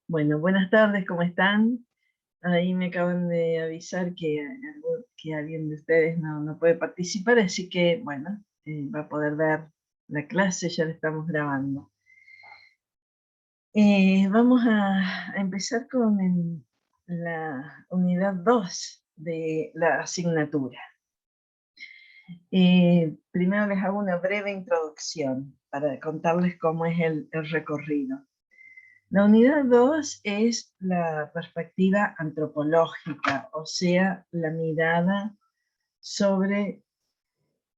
Bueno, buenas tardes, ¿cómo están? Ahí me acaban de avisar que alguien de ustedes no puede participar, así que, bueno, va a poder ver la clase, ya la estamos grabando. Vamos a empezar con la unidad 2 de la asignatura. Primero les hago una breve introducción para contarles cómo es el recorrido. La unidad 2 es la perspectiva antropológica, o sea, la mirada sobre,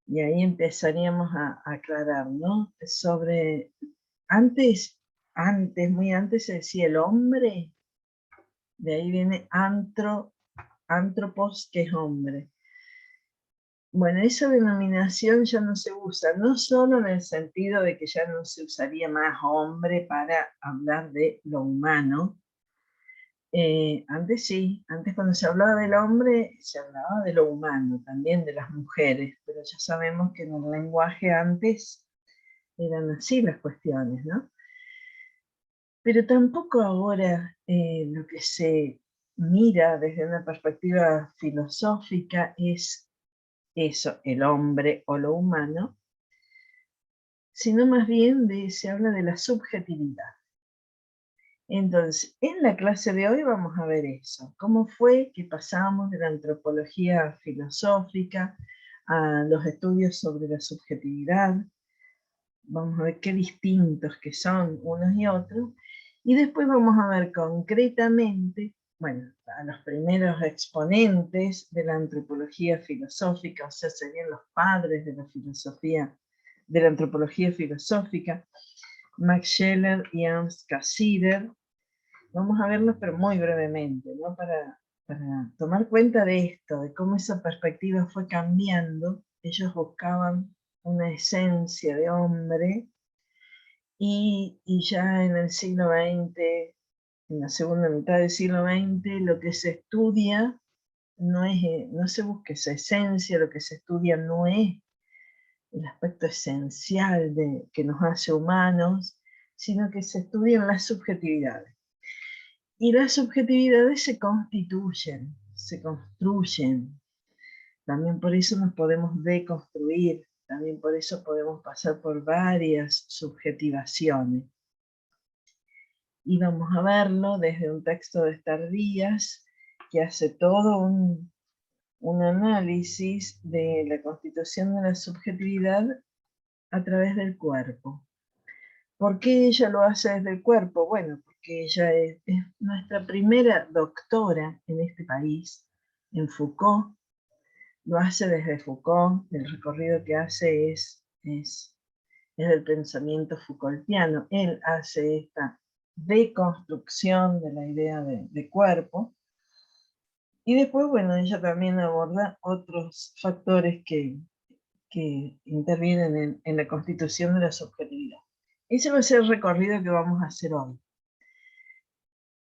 y ahí empezaríamos a aclarar, ¿no? Sobre, muy antes se decía el hombre, de ahí viene antropos, que es hombre. Bueno, esa denominación ya no se usa, no solo en el sentido de que ya no se usaría más hombre para hablar de lo humano. Antes sí, antes cuando se hablaba del hombre, se hablaba de lo humano, también de las mujeres, pero ya sabemos que en el lenguaje antes eran así las cuestiones, ¿no? Pero tampoco ahora lo que se mira desde una perspectiva filosófica es eso, el hombre o lo humano, sino más bien se habla de la subjetividad. Entonces, en la clase de hoy vamos a ver eso, cómo fue que pasamos de la antropología filosófica a los estudios sobre la subjetividad. Vamos a ver qué distintos que son unos y otros, y después vamos a ver concretamente, bueno, a los primeros exponentes de la antropología filosófica, o sea, serían los padres de la filosofía, de la antropología filosófica, Max Scheler y Ernst Cassirer. Vamos a verlos, pero muy brevemente, ¿no? Para tomar cuenta de esto, de cómo esa perspectiva fue cambiando. Ellos buscaban una esencia de hombre y ya en el siglo XX, en la segunda mitad del siglo XX, lo que se estudia no se busca esa esencia, lo que se estudia no es el aspecto esencial que nos hace humanos, sino que se estudian las subjetividades. Y las subjetividades se constituyen, se construyen. También por eso nos podemos deconstruir, también por eso podemos pasar por varias subjetivaciones. Y vamos a verlo desde un texto de Esther Díaz, que hace todo un análisis de la constitución de la subjetividad a través del cuerpo. ¿Por qué ella lo hace desde el cuerpo? Bueno, porque ella es nuestra primera doctora en este país, en Foucault. Lo hace desde Foucault, el recorrido que hace es del pensamiento Foucaultiano. Él hace esta deconstrucción de la idea de cuerpo. Y después, bueno, ella también aborda otros factores que intervienen en la constitución de la subjetividad. Ese va a ser el recorrido que vamos a hacer hoy.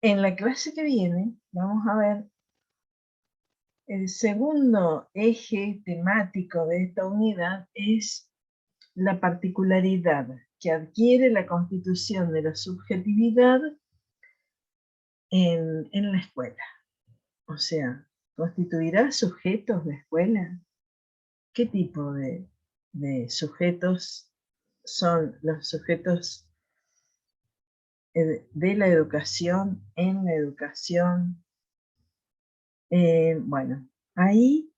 En la clase que viene vamos a ver el segundo eje temático de esta unidad, es la particularidad que adquiere la constitución de la subjetividad en la escuela. O sea, ¿constituirá sujetos la escuela? ¿Qué tipo de sujetos son los sujetos de la educación, en la educación? Bueno, ahí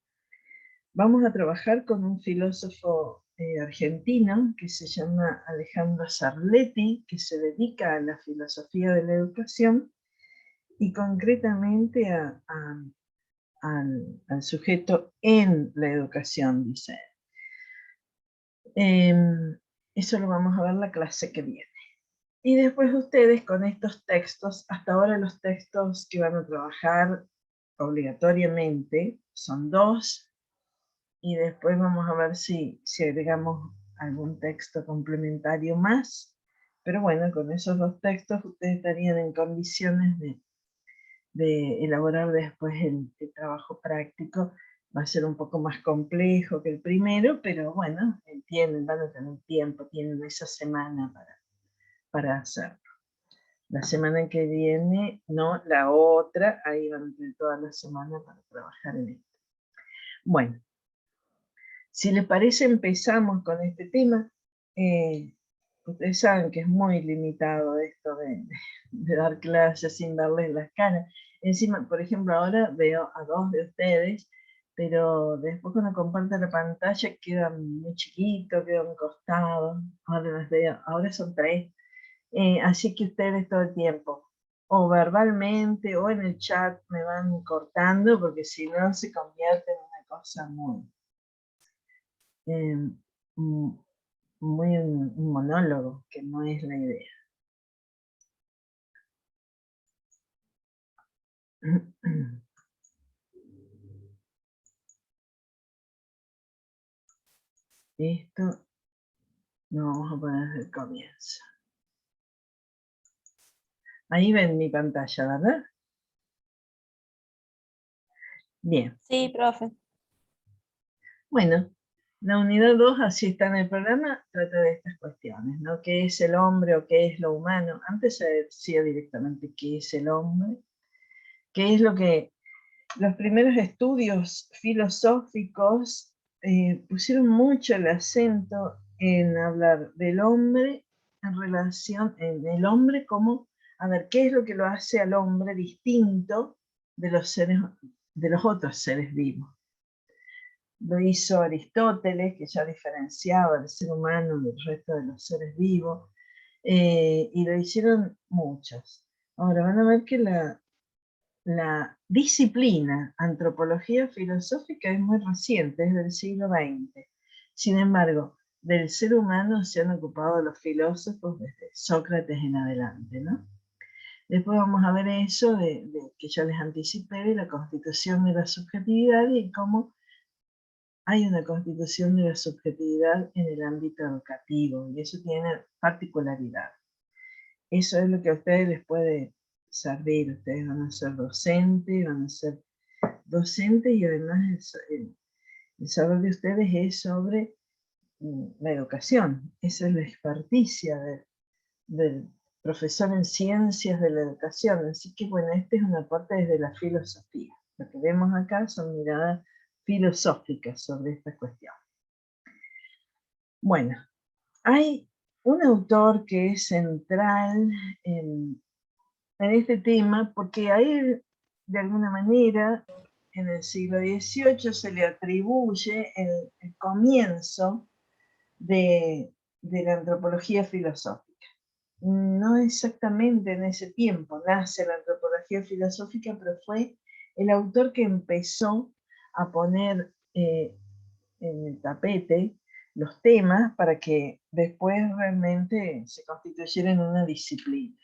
vamos a trabajar con un filósofo argentino que se llama Alejandro Sarletti, que se dedica a la filosofía de la educación y concretamente al sujeto en la educación, dice. Eso lo vamos a ver en la clase que viene. Y después ustedes con estos textos, hasta ahora los textos que van a trabajar obligatoriamente son 2, y después vamos a ver si agregamos algún texto complementario más. Pero bueno, con esos 2 textos ustedes estarían en condiciones de elaborar después el trabajo práctico. Va a ser un poco más complejo que el primero, pero bueno, entienden, van a tener tiempo, tienen esa semana para hacerlo. La semana que viene, no, la otra, ahí van a tener toda la semana para trabajar en esto. Bueno, si les parece, empezamos con este tema. Ustedes saben que es muy limitado esto de dar clases sin verles las caras. Encima, por ejemplo, ahora veo a 2 de ustedes, pero después cuando comparto la pantalla quedan muy chiquitos, quedan costados. Ahora las veo, ahora son 3. Así que ustedes todo el tiempo, o verbalmente o en el chat, me van cortando, porque si no se convierte en una cosa muy... muy un monólogo, que no es la idea. Esto lo vamos a poner desde el comienzo. Ahí ven mi pantalla, ¿verdad? Bien. Sí, profe. Bueno, la unidad 2, así está en el programa, trata de estas cuestiones, ¿no? ¿Qué es el hombre o qué es lo humano? Antes se decía directamente qué es el hombre, qué es lo que los primeros estudios filosóficos pusieron mucho el acento en hablar del hombre en relación, en el hombre como, a ver, ¿qué es lo que lo hace al hombre distinto de los seres, de los otros seres vivos? Lo hizo Aristóteles, que ya diferenciaba al ser humano del resto de los seres vivos, y lo hicieron muchos. Ahora van a ver que la disciplina antropología filosófica es muy reciente, es del siglo XX. Sin embargo, del ser humano se han ocupado los filósofos desde Sócrates en adelante, ¿no? Después vamos a ver eso de que yo les anticipé, de la constitución de la subjetividad y cómo hay una constitución de la subjetividad en el ámbito educativo, y eso tiene particularidad. Eso es lo que a ustedes les puede servir. Ustedes van a ser docentes, y además el saber de ustedes es sobre la educación. Esa es la experticia del profesor en ciencias de la educación. Así que bueno, esta es una parte desde la filosofía. Lo que vemos acá son miradas filosóficas sobre esta cuestión. Bueno, hay un autor que es central en este tema, porque a él, de alguna manera, en el siglo XVIII se le atribuye el comienzo de la antropología filosófica. No exactamente en ese tiempo nace la antropología filosófica, pero fue el autor que empezó a poner en el tapete los temas para que después realmente se constituyera en una disciplina.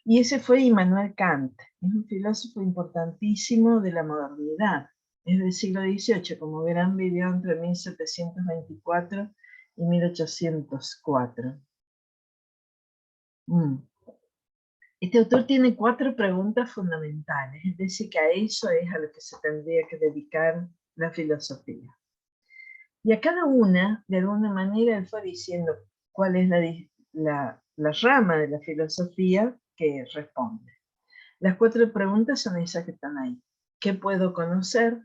Y ese fue Immanuel Kant, es un filósofo importantísimo de la modernidad, es del siglo XVIII, como verán, vivió entre 1724 y 1804. Este autor tiene 4 preguntas fundamentales, es decir, que a eso es a lo que se tendría que dedicar la filosofía. Y a cada una, de alguna manera, él fue diciendo cuál es la rama de la filosofía que responde. Las 4 preguntas son esas que están ahí. ¿Qué puedo conocer?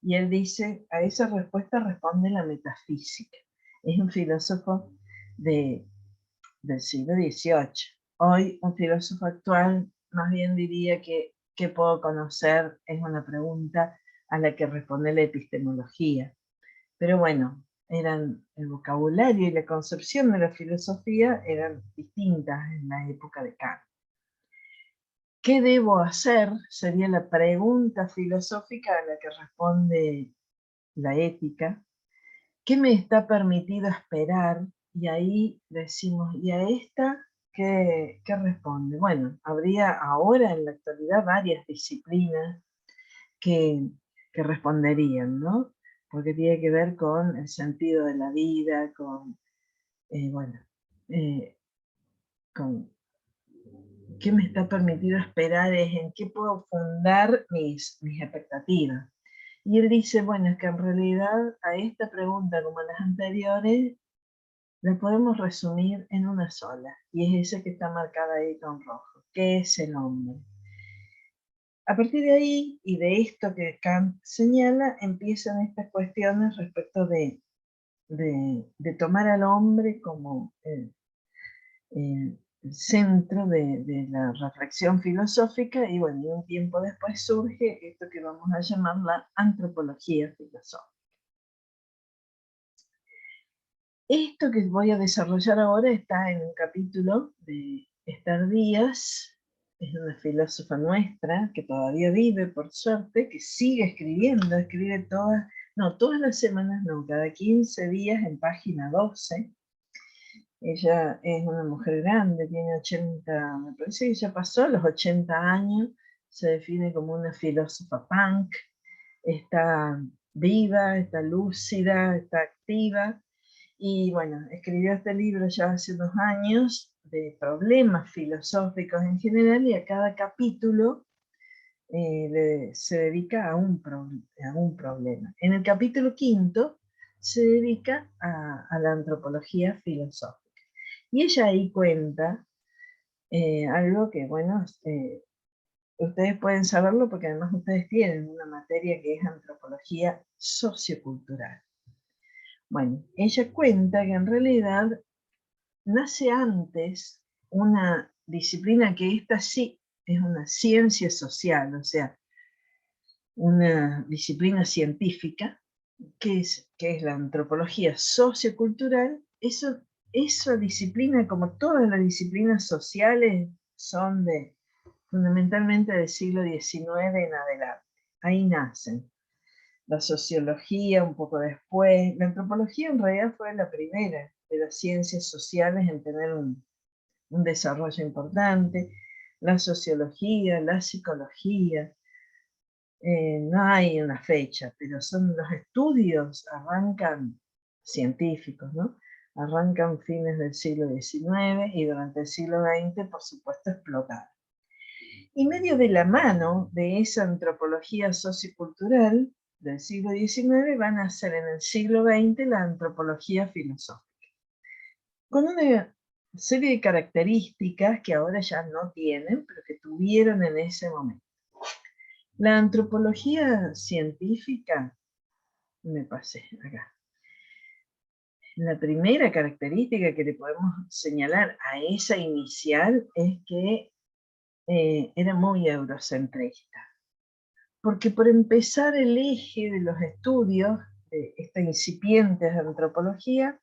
Y él dice, a esa respuesta responde la metafísica. Es un filósofo del siglo XVIII. Hoy, un filósofo actual más bien diría que ¿qué puedo conocer? Es una pregunta a la que responde la epistemología. Pero bueno, el vocabulario y la concepción de la filosofía eran distintas en la época de Kant. ¿Qué debo hacer? Sería la pregunta filosófica a la que responde la ética. ¿Qué me está permitido esperar? Y ahí decimos, ¿y a esta qué responde? Bueno, habría ahora en la actualidad varias disciplinas que responderían, ¿no? Porque tiene que ver con el sentido de la vida, con, con qué me está permitido esperar, es en qué puedo fundar mis expectativas. Y él dice, bueno, es que en realidad a esta pregunta, como a las anteriores, la podemos resumir en una sola, y es esa que está marcada ahí con rojo. ¿Qué es el hombre? A partir de ahí, y de esto que Kant señala, empiezan estas cuestiones respecto de tomar al hombre como el centro de la reflexión filosófica, y bueno, y un tiempo después surge esto que vamos a llamar la antropología filosófica. Esto que voy a desarrollar ahora está en un capítulo de Esther Díaz, es una filósofa nuestra que todavía vive, por suerte, que sigue escribiendo, escribe todas las semanas, no, cada 15 días en página 12. Ella es una mujer grande, tiene 80, me parece que ya pasó los 80 años, se define como una filósofa punk, está viva, está lúcida, está activa, y bueno, escribió este libro ya hace unos años de problemas filosóficos en general, y a cada capítulo se dedica a un problema. En el capítulo quinto se dedica a la antropología filosófica. Y ella ahí cuenta algo que, bueno, ustedes pueden saberlo porque además ustedes tienen una materia que es antropología sociocultural. Bueno, ella cuenta que en realidad nace antes una disciplina que esta sí es una ciencia social, o sea, una disciplina científica, que es la antropología sociocultural. Esa disciplina, como todas las disciplinas sociales, son fundamentalmente del siglo XIX en adelante. Ahí nacen. La sociología un poco después. La antropología en realidad fue la primera de las ciencias sociales en tener un desarrollo importante. La sociología, la psicología, no hay una fecha, pero son los estudios, arrancan científicos, ¿no? Arrancan fines del siglo XIX y durante el siglo XX, por supuesto, explotaron. Y medio de la mano de esa antropología sociocultural del siglo XIX van a ser en el siglo XX la antropología filosófica, con una serie de características que ahora ya no tienen, pero que tuvieron en ese momento. La antropología científica, me pasé acá. La primera característica que le podemos señalar a esa inicial es que era muy eurocentrista. Porque por empezar el eje de los estudios de esta incipiente antropología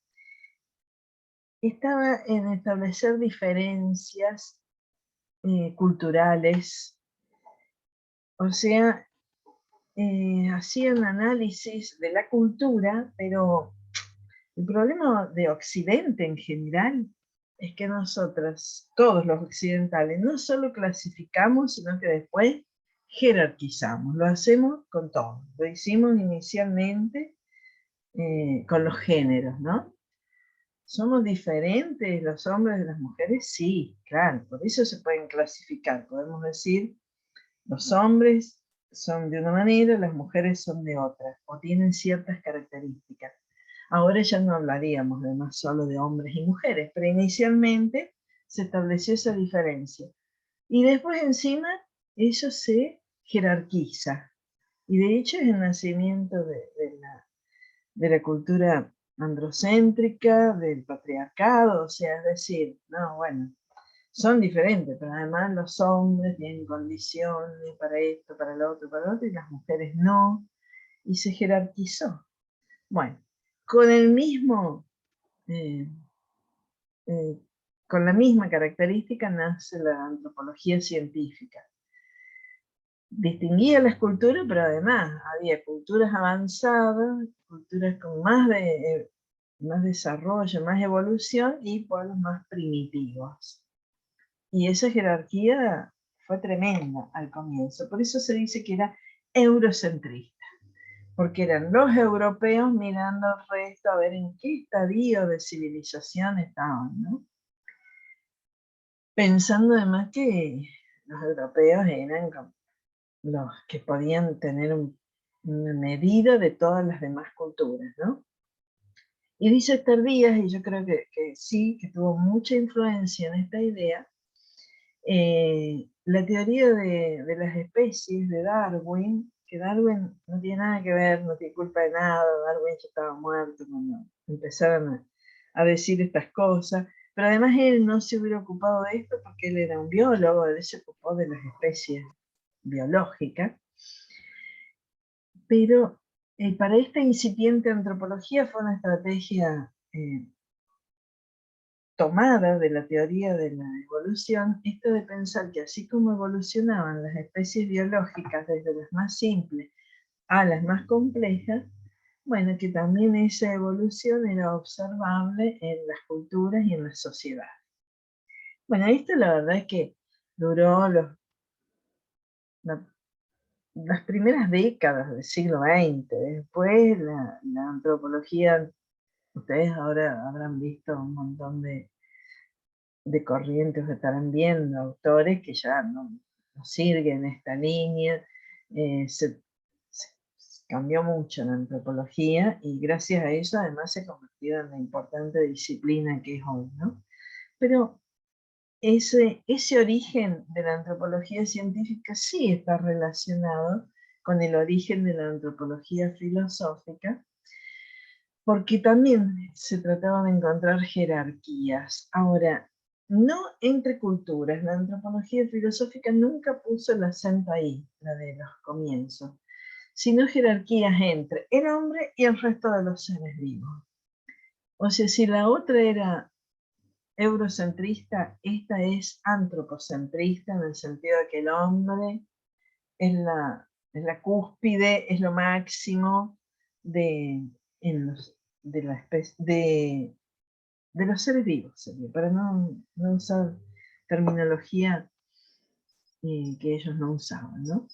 estaba en establecer diferencias culturales, o sea, hacían análisis de la cultura, pero el problema de Occidente en general es que nosotros, todos los occidentales, no solo clasificamos, sino que después jerarquizamos. Lo hacemos con todo. Lo hicimos inicialmente con los géneros, ¿no? ¿Somos diferentes los hombres de las mujeres? Sí, claro, por eso se pueden clasificar. Podemos decir, los hombres son de una manera, las mujeres son de otra, o tienen ciertas características. Ahora ya no hablaríamos de más solo de hombres y mujeres, pero inicialmente se estableció esa diferencia. Y después encima eso se jerarquiza. Y de hecho es el nacimiento de la cultura androcéntrica, del patriarcado, o sea, es decir, no, bueno, son diferentes, pero además los hombres tienen condiciones para esto, para lo otro, y las mujeres no, y se jerarquizó. Bueno, con el mismo, eh, eh, con la misma característica nace la antropología científica. Distinguía las culturas, pero además había culturas avanzadas, culturas con más desarrollo, más evolución, y pueblos más primitivos. Y esa jerarquía fue tremenda al comienzo. Por eso se dice que era eurocentrista, porque eran los europeos mirando al resto a ver en qué estadio de civilización estaban, ¿no? Pensando además que los europeos eran los que podían tener una medida de todas las demás culturas, ¿no? Y dice Esther Díaz, y yo creo que sí, que tuvo mucha influencia en esta idea, la teoría de las especies de Darwin, que Darwin no tiene nada que ver, no tiene culpa de nada, Darwin ya estaba muerto cuando empezaron a decir estas cosas, pero además él no se hubiera ocupado de esto porque él era un biólogo, él se ocupó de las especies biológicas, pero para esta incipiente antropología fue una estrategia tomada de la teoría de la evolución, esto de pensar que así como evolucionaban las especies biológicas desde las más simples a las más complejas, bueno, que también esa evolución era observable en las culturas y en las sociedades. Bueno, esto la verdad es que duró la- las primeras décadas del siglo XX. Después la antropología, ustedes ahora habrán visto un montón de corrientes, estarán viendo autores que ya no siguen esta línea. Se cambió mucho la antropología y gracias a eso además se convirtió en la importante disciplina que es hoy, ¿no? Pero ese origen de la antropología científica sí está relacionado con el origen de la antropología filosófica, porque también se trataba de encontrar jerarquías. Ahora, no entre culturas, la antropología filosófica nunca puso el acento ahí, la de los comienzos, sino jerarquías entre el hombre y el resto de los seres vivos. O sea, si la otra era eurocentrista, esta es antropocentrista en el sentido de que el hombre es la cúspide, es lo máximo de, de la especie, de los seres vivos, para no usar terminología que ellos no usaban, ¿no?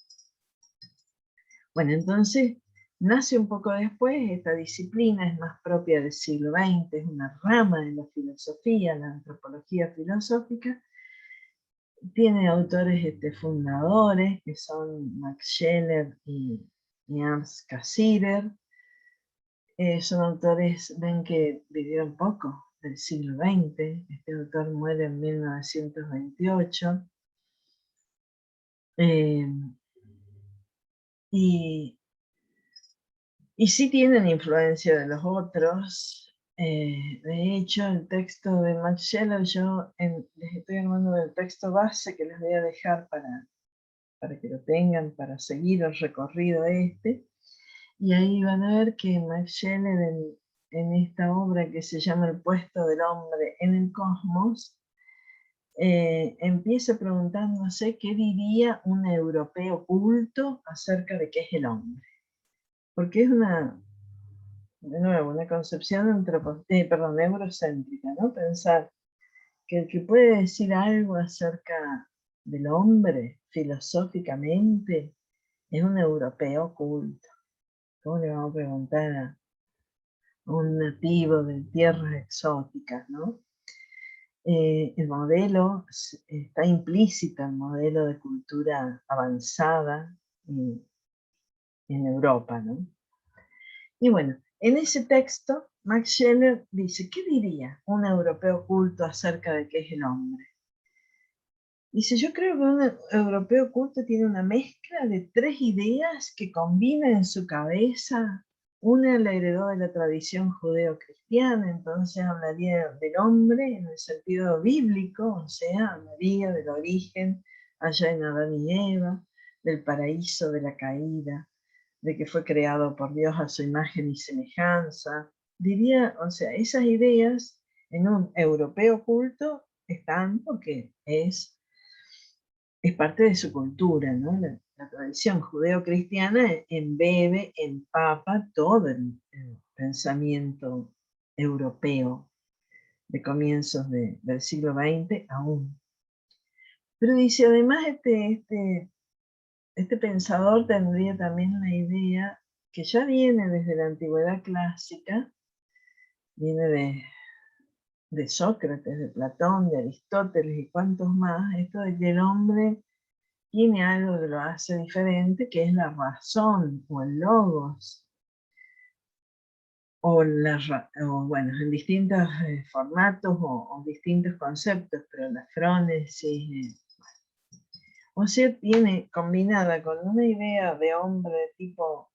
Bueno, entonces nace un poco después, esta disciplina es más propia del siglo XX, es una rama de la filosofía, la antropología filosófica, tiene autores fundadores que son Max Scheler y Ernst Cassirer. Son autores, ven que vivieron poco del siglo XX. Este autor muere en 1928. Eh, y, y sí tienen influencia de los otros. De hecho, el texto de Max Scheler, les estoy armando del texto base que les voy a dejar para que lo tengan, para seguir el recorrido Y ahí van a ver que Max Scheler en esta obra que se llama El puesto del hombre en el cosmos, empieza preguntándose qué diría un europeo culto acerca de qué es el hombre. Porque es de nuevo, una concepción eurocéntrica, ¿no? Pensar que el que puede decir algo acerca del hombre filosóficamente es un europeo culto. ¿Cómo le vamos a preguntar a un nativo de tierras exóticas, ¿no? El modelo está implícita, el modelo de cultura avanzada en Europa, ¿no? Y bueno, en ese texto, Max Scheler dice, ¿qué diría un europeo culto acerca de qué es el hombre? Dice, yo creo que un europeo culto tiene una mezcla de tres ideas que combina en su cabeza. Una la heredó de la tradición judeo-cristiana, entonces hablaría del hombre en el sentido bíblico, o sea, hablaría del origen allá en Adán y Eva, del paraíso, de la caída, de que fue creado por Dios a su imagen y semejanza. Diría, o sea, esas ideas en un europeo culto están porque es parte de su cultura, ¿no? La tradición judeo-cristiana embebe, empapa todo el pensamiento europeo de comienzos del siglo XX aún. Pero dice, además, este pensador tendría también la idea que ya viene desde la antigüedad clásica, viene de Sócrates, de Platón, de Aristóteles y cuantos más, esto de que el hombre tiene algo que lo hace diferente, que es la razón o el logos. o bueno, en distintos formatos o distintos conceptos, pero la frónesis, o sea, tiene combinada con una idea de hombre de tipo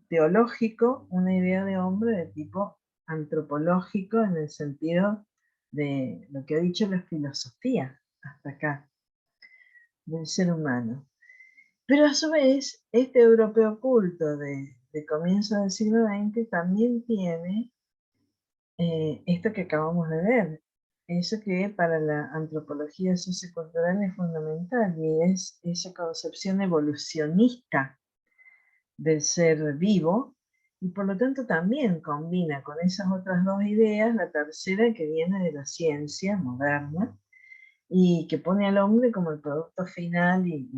teológico, una idea de hombre de tipo antropológico en el sentido de lo que ha dicho la filosofía hasta acá, del ser humano. Pero a su vez, este europeo culto de comienzo del siglo XX también tiene esto que acabamos de ver, eso que para la antropología sociocultural es fundamental, y es esa concepción evolucionista del ser vivo, y por lo tanto también combina con esas otras dos ideas la tercera, que viene de la ciencia moderna y que pone al hombre como el producto final y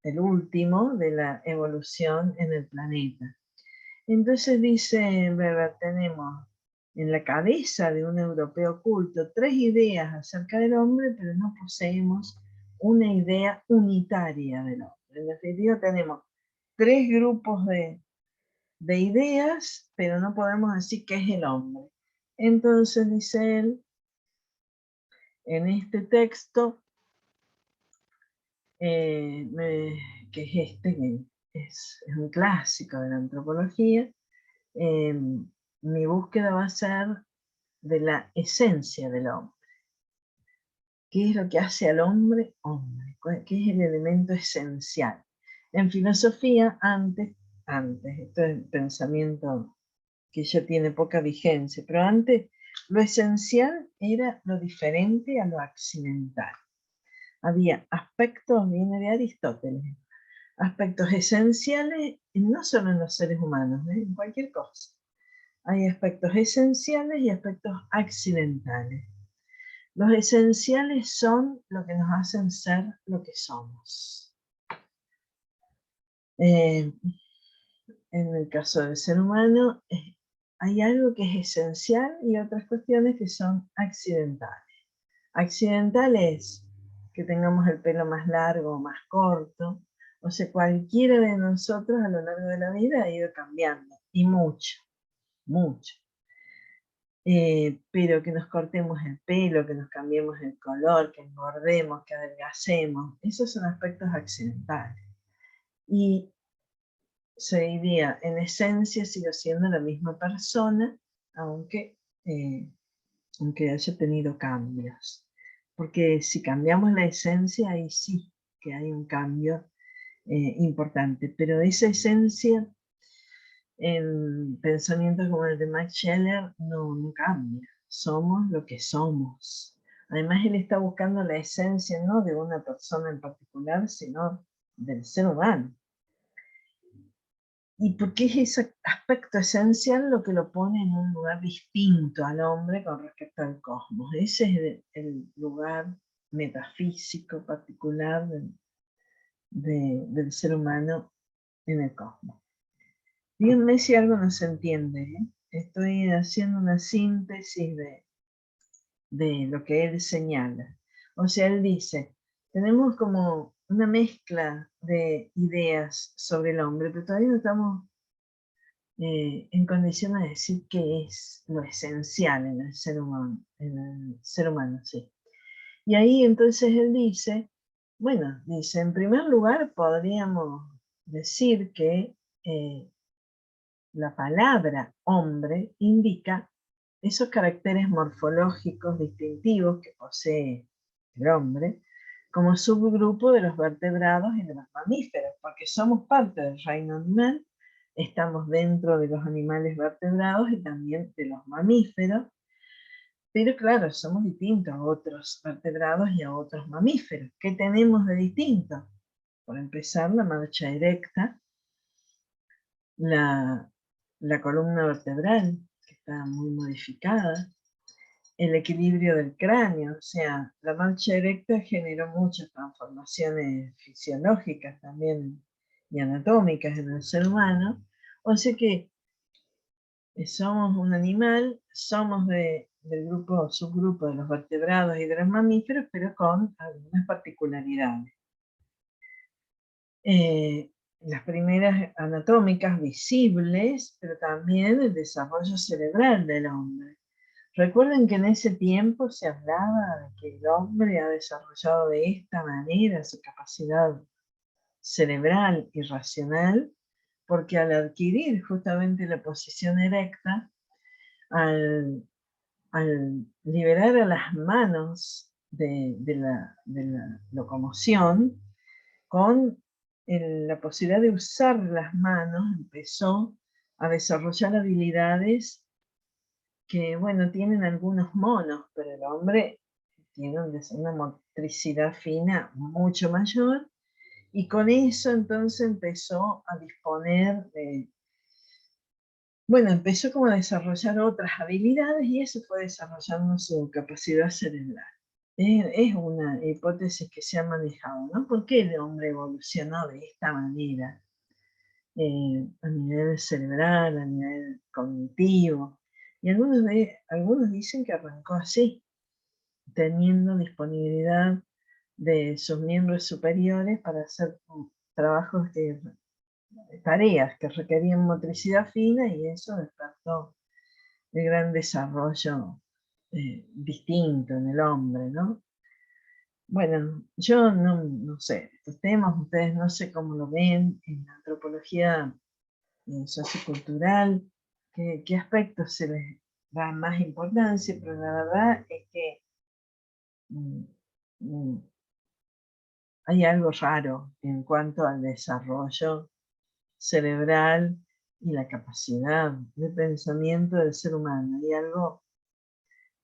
el último de la evolución en el planeta. Entonces dice Weber, tenemos en la cabeza de un europeo culto tres ideas acerca del hombre, pero no poseemos una idea unitaria del hombre. En definitiva, tenemos tres grupos de ideas, pero no podemos decir qué es el hombre. Entonces dice él, en este texto, que es que es un clásico de la antropología, mi búsqueda va a ser de la esencia del hombre. ¿Qué es lo que hace al hombre hombre? ¿Qué es el elemento esencial? En filosofía, antes, esto es pensamiento que ya tiene poca vigencia, pero antes lo esencial era lo diferente a lo accidental. Había aspectos, viene de Aristóteles, aspectos esenciales, no solo en los seres humanos, en cualquier cosa. Hay aspectos esenciales y aspectos accidentales. Los esenciales son lo que nos hacen ser lo que somos. En el caso del ser humano, hay algo que es esencial y otras cuestiones que son accidentales. Accidental es que tengamos el pelo más largo o más corto, o sea, cualquiera de nosotros a lo largo de la vida ha ido cambiando, y mucho, mucho. Pero que nos cortemos el pelo, que nos cambiemos el color, que engordemos, que adelgacemos, esos son aspectos accidentales. Y se diría, en esencia sigo siendo la misma persona, aunque haya tenido cambios. Porque si cambiamos la esencia, ahí sí que hay un cambio importante. Pero esa esencia, en pensamientos como el de Max Scheler, no cambia. Somos lo que somos. Además, él está buscando la esencia no de una persona en particular, sino del ser humano. Y porque es ese aspecto esencial lo que lo pone en un lugar distinto al hombre con respecto al cosmos. Ese es el lugar metafísico particular del ser humano en el cosmos. Díganme si algo no se entiende, ¿eh? Estoy haciendo una síntesis de lo que él señala. O sea, él dice, tenemos como una mezcla de ideas sobre el hombre, pero todavía no estamos en condiciones de decir qué es lo esencial en el ser humano, sí. Y ahí entonces él dice, bueno, dice, en primer lugar podríamos decir que la palabra hombre indica esos caracteres morfológicos distintivos que posee el hombre como subgrupo de los vertebrados y de los mamíferos, porque somos parte del reino animal, estamos dentro de los animales vertebrados y también de los mamíferos, pero claro, somos distintos a otros vertebrados y a otros mamíferos. ¿Qué tenemos de distinto? Por empezar, la marcha erecta, la columna vertebral, que está muy modificada, el equilibrio del cráneo, o sea, la marcha erecta generó muchas transformaciones fisiológicas también y anatómicas en el ser humano, o sea que somos un animal, somos del subgrupo de los vertebrados y de los mamíferos, pero con algunas particularidades. las primeras anatómicas visibles, pero también el desarrollo cerebral del hombre. Recuerden que en ese tiempo se hablaba de que el hombre ha desarrollado de esta manera su capacidad cerebral y racional, porque al adquirir justamente la posición erecta, al liberar a las manos de la locomoción, con la posibilidad de usar las manos, empezó a desarrollar habilidades que, bueno, tienen algunos monos, pero el hombre tiene una motricidad fina mucho mayor, y con eso entonces empezó a disponer de, bueno, empezó como a desarrollar otras habilidades y eso fue desarrollando su capacidad cerebral. Es una hipótesis que se ha manejado, ¿no? ¿Por qué el hombre evolucionó de esta manera? A nivel cerebral, a nivel cognitivo. Y algunos dicen que arrancó así, teniendo disponibilidad de sus miembros superiores para hacer trabajos tareas que requerían motricidad fina, y eso despertó el gran desarrollo distinto en el hombre, ¿no? Bueno, yo no sé estos temas, ustedes no sé cómo lo ven en la antropología sociocultural, qué aspectos se les da más importancia, pero la verdad es que mm, mm, hay algo raro en cuanto al desarrollo cerebral y la capacidad de pensamiento del ser humano. Hay algo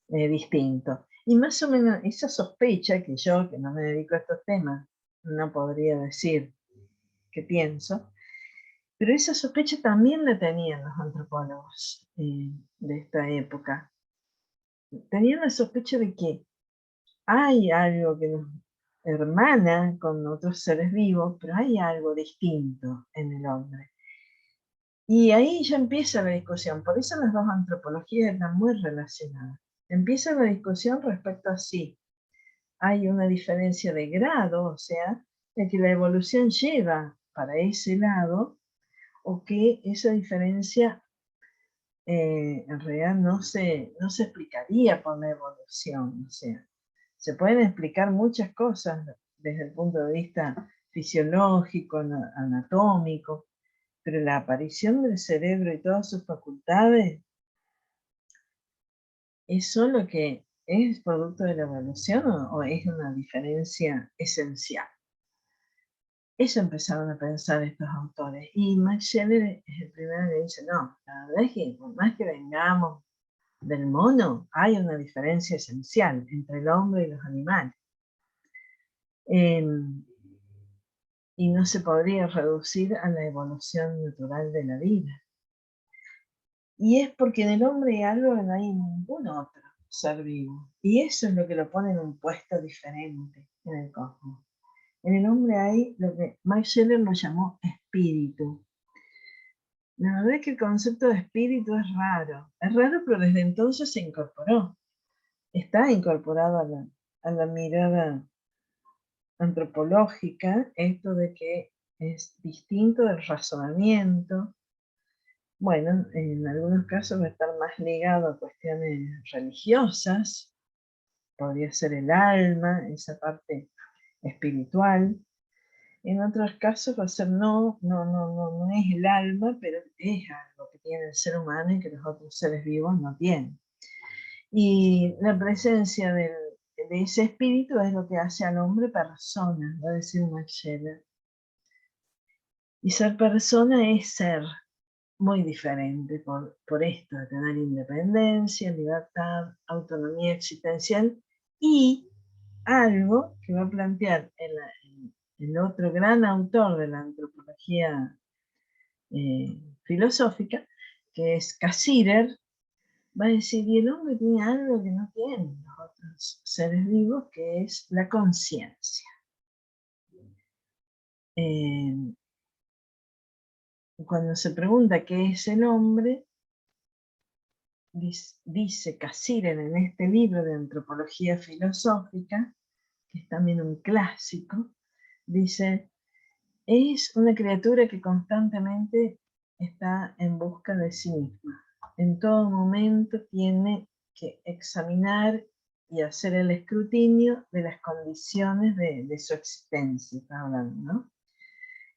distinto. Y más o menos esa sospecha que yo, que no me dedico a estos temas, no podría decir qué pienso, pero esa sospecha también la tenían los antropólogos de esta época. Tenían la sospecha de que hay algo que nos hermana con otros seres vivos, pero hay algo distinto en el hombre. Y ahí ya empieza la discusión, por eso las dos antropologías están muy relacionadas. Empieza la discusión respecto a si hay una diferencia de grado, o sea, de que la evolución lleva para ese lado, o que esa diferencia en realidad no se explicaría por la evolución. O sea, se pueden explicar muchas cosas desde el punto de vista fisiológico, anatómico, pero la aparición del cerebro y todas sus facultades, ¿es solo que es producto de la evolución o es una diferencia esencial? Eso empezaron a pensar estos autores. Y Max Scheler es el primero que dice, no, la verdad es que por más que vengamos del mono, hay una diferencia esencial entre el hombre y los animales. Y no se podría reducir a la evolución natural de la vida. Y es porque en el hombre hay algo que no hay en ningún otro ser vivo. Y eso es lo que lo pone en un puesto diferente en el cosmos. En el hombre hay lo que Max Scheler lo llamó espíritu. La verdad es que el concepto de espíritu es raro. Es raro, pero desde entonces se incorporó. Está incorporado a la mirada antropológica, esto de que es distinto del razonamiento. Bueno, en algunos casos va a estar más ligado a cuestiones religiosas, podría ser el alma, esa parte espiritual. En otros casos va a ser no es el alma, pero es algo que tiene el ser humano y que los otros seres vivos no tienen. Y la presencia de ese espíritu es lo que hace al hombre persona, va a decir Max Scheler. Y ser persona es ser muy diferente por esto, de tener independencia, libertad, autonomía existencial y algo que va a plantear el otro gran autor de la antropología filosófica, que es Cassirer, va a decir, y el hombre tiene algo que no tienen los otros seres vivos, que es la conciencia. Cuando se pregunta qué es el hombre, dice Cassirer en este libro de antropología filosófica, que es también un clásico, dice, Es una criatura que constantemente está en busca de sí misma. En todo momento tiene que examinar y hacer el escrutinio de las condiciones de su existencia, está hablando, ¿no?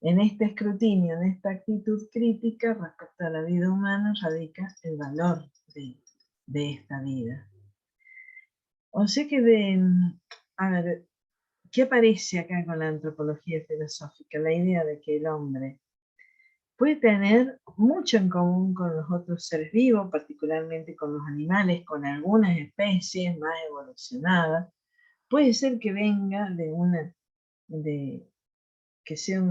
En este escrutinio, en esta actitud crítica respecto a la vida humana, radica el valor de esta vida. O sea que a ver, ¿qué aparece acá con la antropología filosófica? La idea de que el hombre puede tener mucho en común con los otros seres vivos, particularmente con los animales, con algunas especies más evolucionadas. Puede ser que venga de que sea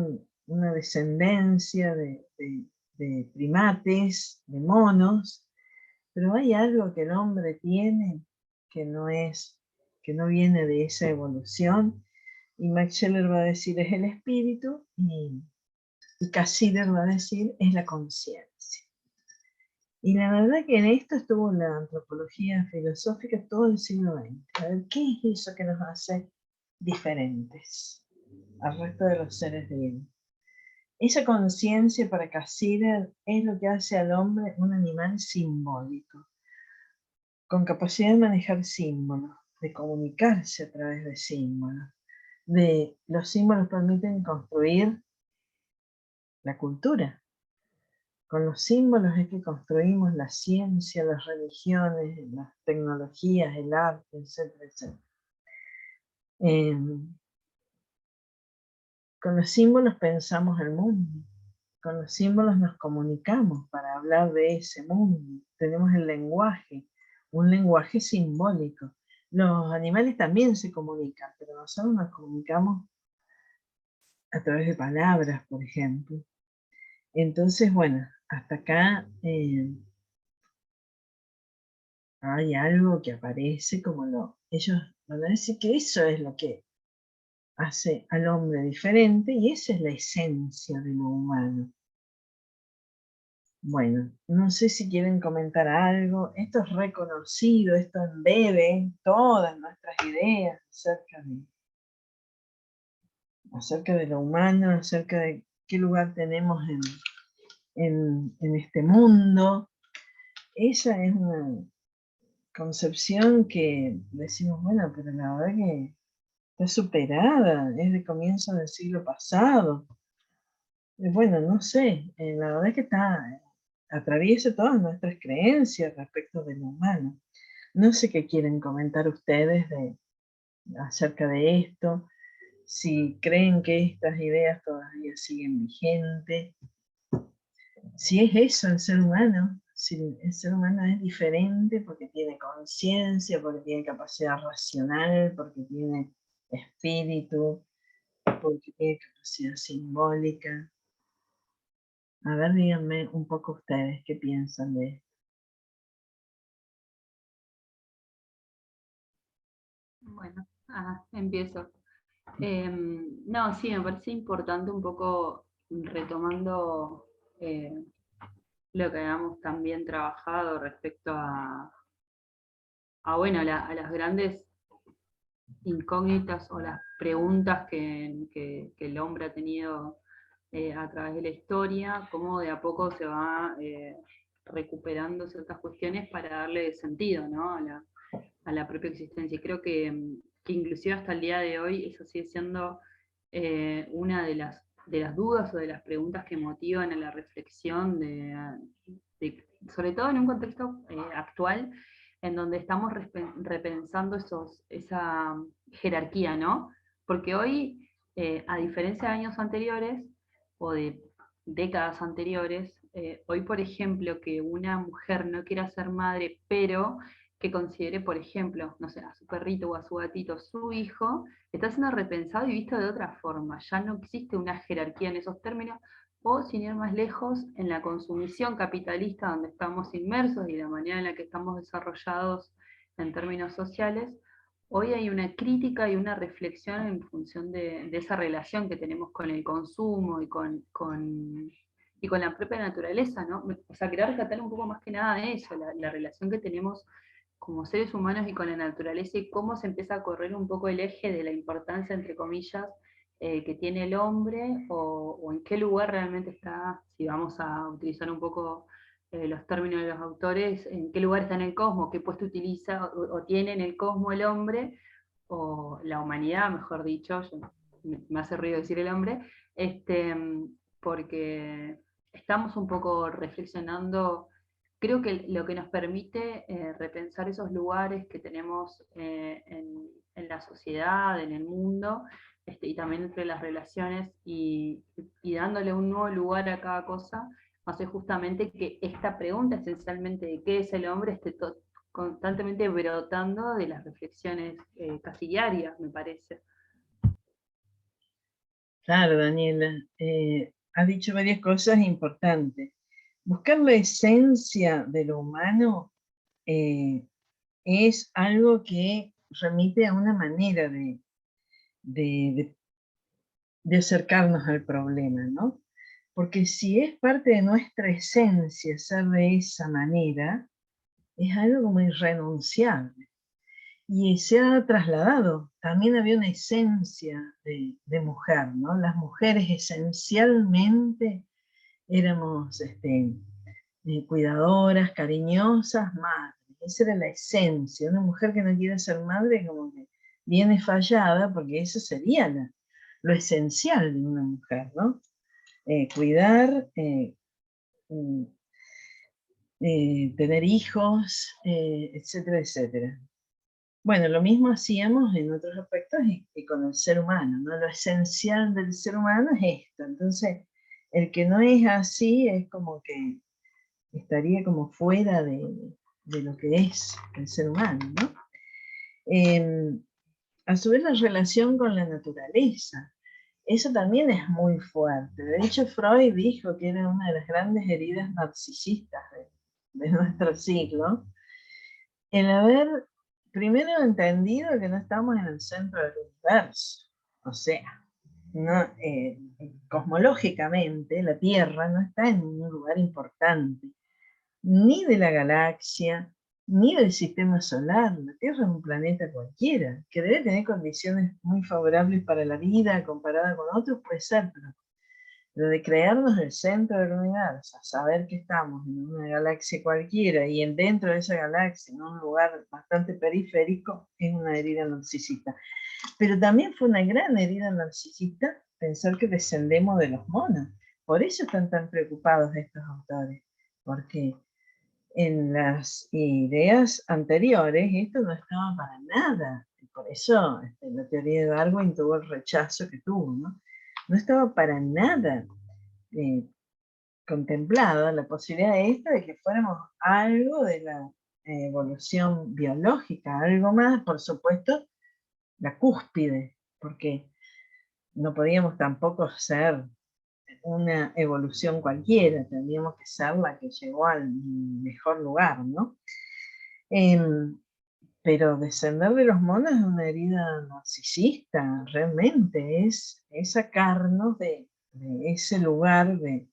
una descendencia de primates, de monos, pero hay algo que el hombre tiene que no es, que no viene de esa evolución, y Max Scheler va a decir es el espíritu, y Cassirer va a decir es la conciencia. Y la verdad que en esto estuvo la antropología filosófica todo el siglo XX. A ver, ¿qué es eso que nos hace diferentes al resto de los seres vivos? Esa conciencia para Cassirer es lo que hace al hombre un animal simbólico, con capacidad de manejar símbolos, de comunicarse a través de símbolos. Los símbolos permiten construir la cultura. Con los símbolos es que construimos la ciencia, las religiones, las tecnologías, el arte, etcétera, etcétera. Con los símbolos pensamos el mundo. Con los símbolos nos comunicamos para hablar de ese mundo. Tenemos el lenguaje, un lenguaje simbólico. Los animales también se comunican, pero nosotros nos comunicamos a través de palabras, por ejemplo. Entonces, bueno, hasta acá hay algo que aparece como ellos van a decir que eso es lo que hace al hombre diferente y esa es la esencia de lo humano. Bueno, no sé si quieren comentar algo. Esto es reconocido, esto embebe todas nuestras ideas acerca de lo humano, acerca de qué lugar tenemos en este mundo. Esa es una concepción que decimos, bueno, pero la verdad que está superada, es de comienzo del siglo pasado. Bueno, no sé, la verdad es que atraviesa todas nuestras creencias respecto de lo humano. No sé qué quieren comentar ustedes acerca de esto, si creen que estas ideas todavía siguen vigentes, si es eso el ser humano, si el ser humano es diferente porque tiene conciencia, porque tiene capacidad racional, porque tiene espíritu, porque tiene capacidad simbólica. A ver, díganme un poco ustedes qué piensan de esto. Bueno, empiezo. No, sí, me parece importante un poco retomando lo que habíamos también trabajado respecto bueno, a las grandes incógnitas o las preguntas que el hombre ha tenido a través de la historia, cómo de a poco se va recuperando ciertas cuestiones para darle sentido, ¿no? A la propia existencia. Y creo que inclusive hasta el día de hoy eso sigue siendo una de las dudas o de las preguntas que motivan a la reflexión sobre todo en un contexto actual en donde estamos repensando esa jerarquía, ¿no? Porque hoy, a diferencia de años anteriores o de décadas anteriores, hoy, por ejemplo, que una mujer no quiera ser madre, pero que considere, por ejemplo, no sé, a su perrito o a su gatito su hijo, está siendo repensado y visto de otra forma. Ya no existe una jerarquía en esos términos, o sin ir más lejos, en la consumición capitalista donde estamos inmersos y la manera en la que estamos desarrollados en términos sociales, hoy hay una crítica y una reflexión en función de esa relación que tenemos con el consumo y con la propia naturaleza, ¿no? O sea, quería rescatar un poco más que nada de eso, la relación que tenemos como seres humanos y con la naturaleza y cómo se empieza a correr un poco el eje de la importancia, entre comillas, que tiene el hombre, o en qué lugar realmente está, si vamos a utilizar un poco los términos de los autores, en qué lugar está en el cosmos, qué puesto utiliza o tiene en el cosmos el hombre, o la humanidad, mejor dicho, me hace ruido decir el hombre, porque estamos un poco reflexionando. Creo que lo que nos permite repensar esos lugares que tenemos en la sociedad, en el mundo, y también entre las relaciones, y dándole un nuevo lugar a cada cosa, hace justamente que esta pregunta esencialmente de qué es el hombre esté constantemente brotando de las reflexiones casi diarias, me parece. Claro, Daniela, has dicho varias cosas importantes. Buscar la esencia de lo humano es algo que remite a una manera de acercarnos al problema, ¿no? Porque si es parte de nuestra esencia ser de esa manera, es algo como irrenunciable. Y se ha trasladado, también había una esencia de mujer, ¿no? Las mujeres esencialmente éramos cuidadoras, cariñosas, madres. Esa era la esencia. Una mujer que no quiere ser madre como que viene fallada, porque eso sería lo esencial de una mujer, ¿no? Cuidar, tener hijos, etcétera, etcétera. Bueno, lo mismo hacíamos en otros aspectos y con el ser humano, ¿no? Lo esencial del ser humano es esto. Entonces, el que no es así es como que estaría como fuera de lo que es el ser humano, ¿no? A su vez, la relación con la naturaleza, eso también es muy fuerte. De hecho, Freud dijo que era una de las grandes heridas narcisistas de nuestro siglo, el haber primero entendido que no estamos en el centro del universo. O sea, no, cosmológicamente la Tierra no está en un lugar importante, ni de la galaxia, ni del sistema solar. La Tierra es un planeta cualquiera, que debe tener condiciones muy favorables para la vida comparada con otros, puede ser, pero de crearnos el centro del universo, saber que estamos en una galaxia cualquiera y dentro de esa galaxia, en un lugar bastante periférico, es una herida narcisista. Pero también fue una gran herida narcisista pensar que descendemos de los monos. Por eso están tan preocupados estos autores, porque en las ideas anteriores esto no estaba para nada. Por eso la teoría de Darwin tuvo el rechazo que tuvo, ¿no? No estaba para nada contemplada la posibilidad esta de que fuéramos algo de la evolución biológica, algo más, por supuesto, la cúspide, porque no podíamos tampoco ser una evolución cualquiera, tendríamos que ser la que llegó al mejor lugar, ¿no? Pero descender de los monos es una herida narcisista, realmente es sacarnos de ese lugar de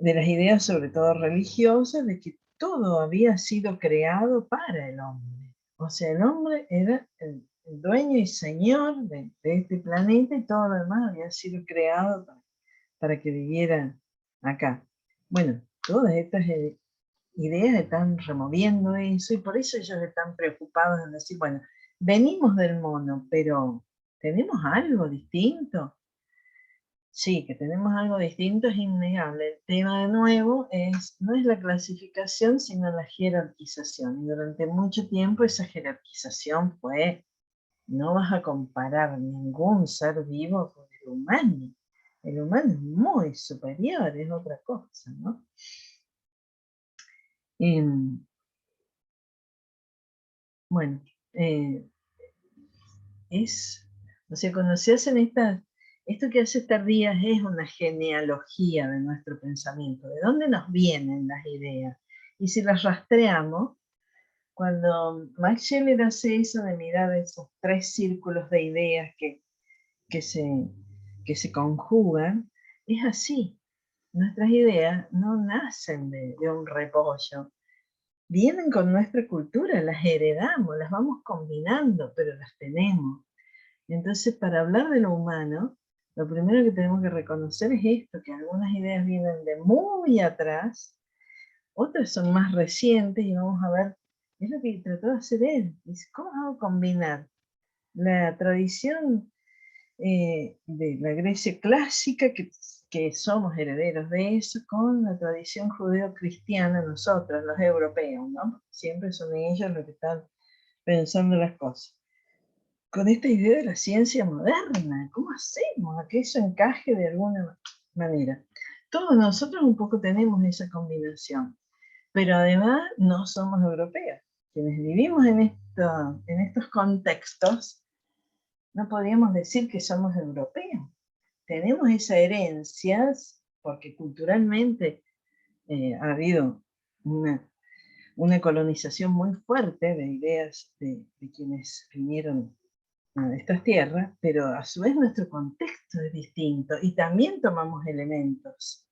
las ideas, sobre todo religiosas, de que todo había sido creado para el hombre. O sea, el hombre era el dueño y señor de este planeta y todo lo demás había sido creado para que viviera acá. Bueno, todas estas ideas están removiendo eso y por eso ellos están preocupados en decir, bueno, venimos del mono, pero ¿tenemos algo distinto? Sí, que tenemos algo distinto es innegable. El tema de nuevo no es la clasificación, sino la jerarquización. Y durante mucho tiempo esa jerarquización fue, no vas a comparar ningún ser vivo con el humano. El humano es muy superior, es otra cosa, ¿no? Bueno, o sea, cuando se hacen esto que hace Tardías es una genealogía de nuestro pensamiento, de dónde nos vienen las ideas. Y si las rastreamos, cuando Max Scheler hace eso de mirar esos tres círculos de ideas que se conjugan, es así. Nuestras ideas no nacen de un repollo, vienen con nuestra cultura, las heredamos, las vamos combinando, pero las tenemos. Entonces, para hablar de lo humano, lo primero que tenemos que reconocer es esto, que algunas ideas vienen de muy atrás, otras son más recientes, y vamos a ver, es lo que trató de hacer él. Dice, ¿cómo hago combinar la tradición de la Grecia clásica, que somos herederos de eso, con la tradición judeo-cristiana, nosotros, los europeos, ¿no? Siempre son ellos los que están pensando las cosas. Con esta idea de la ciencia moderna, ¿cómo hacemos a que eso encaje de alguna manera? Todos nosotros un poco tenemos esa combinación, pero además no somos europeos. Quienes vivimos en estos contextos, no podríamos decir que somos europeos. Tenemos esa herencia porque culturalmente ha habido una colonización muy fuerte de ideas de quienes vinieron a estas tierras, pero a su vez nuestro contexto es distinto y también tomamos elementos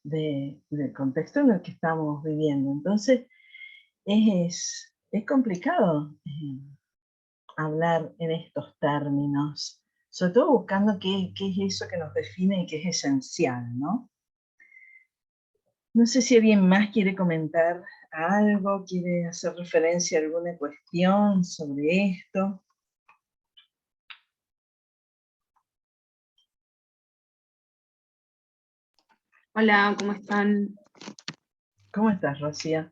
del contexto en el que estamos viviendo. Entonces es complicado hablar en estos términos, sobre todo buscando qué es eso que nos define y qué es esencial, ¿no? No sé si alguien más quiere comentar algo, quiere hacer referencia a alguna cuestión sobre esto. Hola, ¿cómo están? ¿Cómo estás, Rocía?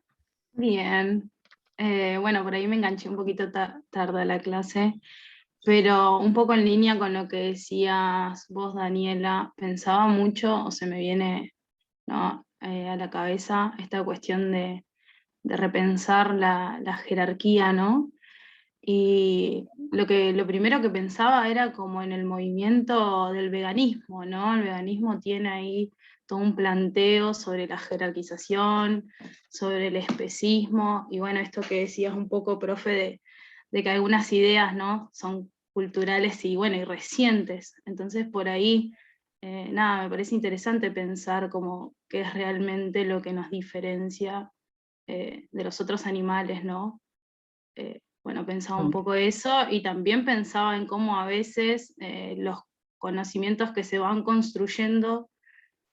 Bien. Bueno, por ahí me enganché un poquito tarde a la clase, pero un poco en línea con lo que decías vos, Daniela, pensaba mucho, o se me viene, ¿no? A la cabeza esta cuestión de repensar la jerarquía, ¿no? Y lo primero que pensaba era como en el movimiento del veganismo, ¿no? El veganismo tiene ahí todo un planteo sobre la jerarquización, sobre el especismo, y bueno, esto que decías un poco, profe, de que algunas ideas, ¿no? Son culturales y bueno, y recientes. Entonces por ahí, nada, me parece interesante pensar como qué es realmente lo que nos diferencia de los otros animales, ¿no? Bueno, pensaba un poco eso y también pensaba en cómo a veces los conocimientos que se van construyendo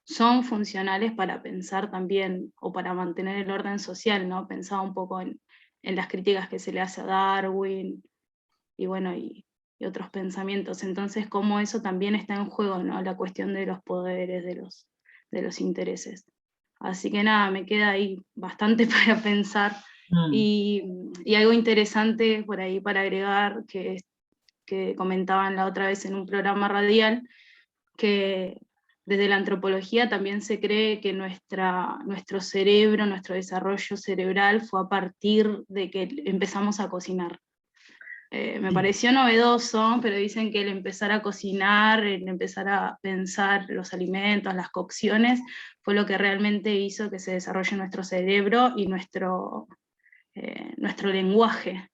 son funcionales para pensar también o para mantener el orden social, ¿no? Pensaba un poco en las críticas que se le hace a Darwin y bueno, y otros pensamientos. Entonces, cómo eso también está en juego, ¿no? La cuestión de los poderes, de los intereses. Así que nada, me queda ahí bastante para pensar. Y algo interesante por ahí para agregar, que comentaban la otra vez en un programa radial, que desde la antropología también se cree que nuestro cerebro, nuestro desarrollo cerebral fue a partir de que empezamos a cocinar. Me pareció novedoso, pero dicen que el empezar a cocinar, el empezar a pensar los alimentos, las cocciones, fue lo que realmente hizo que se desarrolle nuestro cerebro y nuestro lenguaje.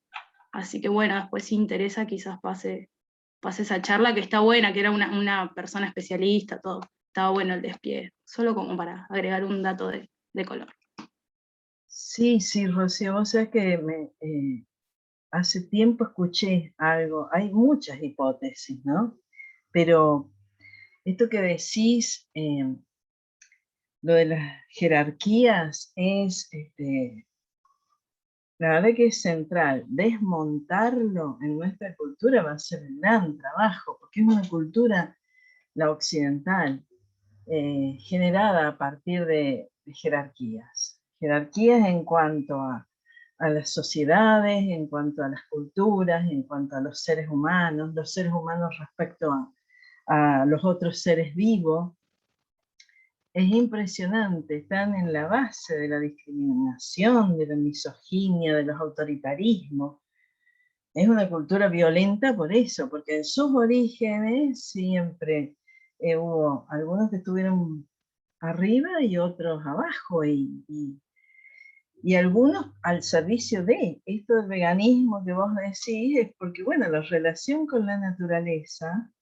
Así que bueno, después si interesa quizás pase esa charla que está buena, que era una persona especialista, todo. Estaba bueno el despliegue, solo como para agregar un dato de color. Sí, sí, Rocío, vos sabés que hace tiempo escuché algo, hay muchas hipótesis, ¿no? Pero esto que decís, lo de las jerarquías es, la verdad que es central. Desmontarlo en nuestra cultura va a ser un gran trabajo, porque es una cultura, la occidental, generada a partir de jerarquías. Jerarquías en cuanto a las sociedades, en cuanto a las culturas, en cuanto a los seres humanos respecto a los otros seres vivos. Es impresionante, están en la base de la discriminación, de la misoginia, de los autoritarismos. Es una cultura violenta por eso, porque en sus orígenes siempre hubo algunos que estuvieron arriba y otros abajo, y algunos al servicio de esto del veganismo que vos decís, es porque, bueno, la relación con la naturaleza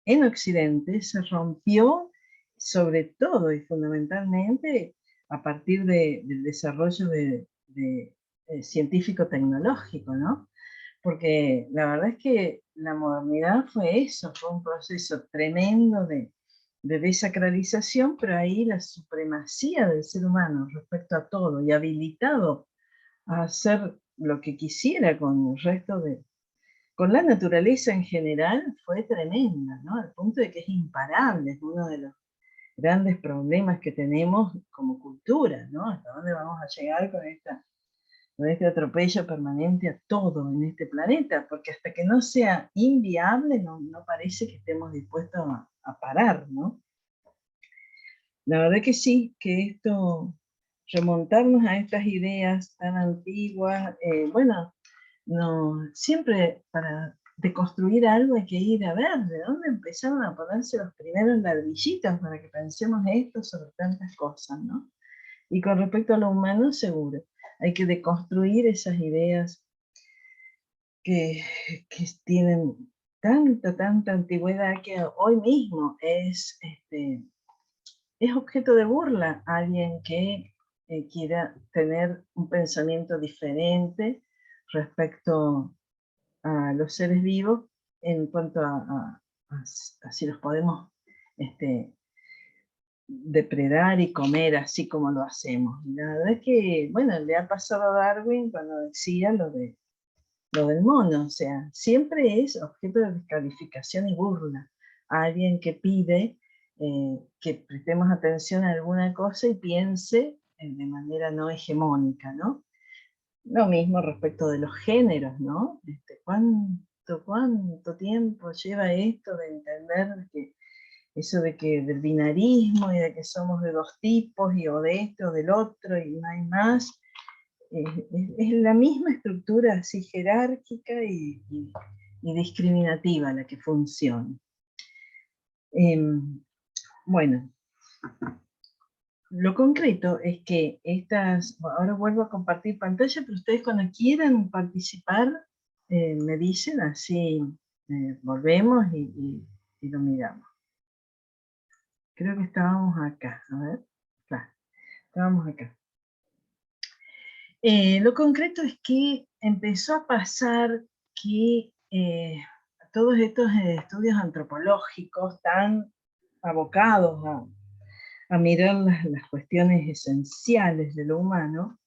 en Occidente se rompió sobre todo y fundamentalmente a partir del desarrollo científico-tecnológico, ¿no? porque la verdad es que la modernidad fue eso, fue un proceso tremendo de desacralización, pero ahí la supremacía del ser humano respecto a todo y habilitado a hacer lo que quisiera con el resto con la naturaleza en general fue tremenda, ¿no? Al punto de que es imparable, es uno de los grandes problemas que tenemos como cultura, ¿no? ¿Hasta dónde vamos a llegar con este atropello permanente a todo en este planeta? Porque hasta que no sea inviable, no parece que estemos dispuestos a parar, ¿no? La verdad que sí, que esto, remontarnos a estas ideas tan antiguas, bueno, no, siempre para deconstruir algo hay que ir a ver de dónde empezaron a ponerse los primeros ladrillitos para que pensemos esto sobre tantas cosas, ¿no? Y con respecto a lo humano, seguro, hay que deconstruir esas ideas que tienen tanta antigüedad que hoy mismo es objeto de burla alguien que quiera tener un pensamiento diferente respecto a los seres vivos en cuanto a si los podemos depredar y comer así como lo hacemos. La verdad es que, bueno, le ha pasado a Darwin cuando decía lo del mono, o sea, siempre es objeto de descalificación y burla. Alguien que pide que prestemos atención a alguna cosa y piense de manera no hegemónica, ¿no? Lo mismo respecto de los géneros, ¿no? ¿Cuánto tiempo lleva esto de entender que eso de que del binarismo y de que somos de dos tipos y o de este o del otro y no hay más? Es la misma estructura así jerárquica y discriminativa la que funciona. Bueno, lo concreto es que ahora vuelvo a compartir pantalla, pero ustedes cuando quieran participar me dicen, así volvemos y lo miramos. Creo que estábamos acá, a ver, claro, estábamos acá. Lo concreto es que empezó a pasar que todos estos estudios antropológicos tan abocados a mirar las cuestiones esenciales de lo humano,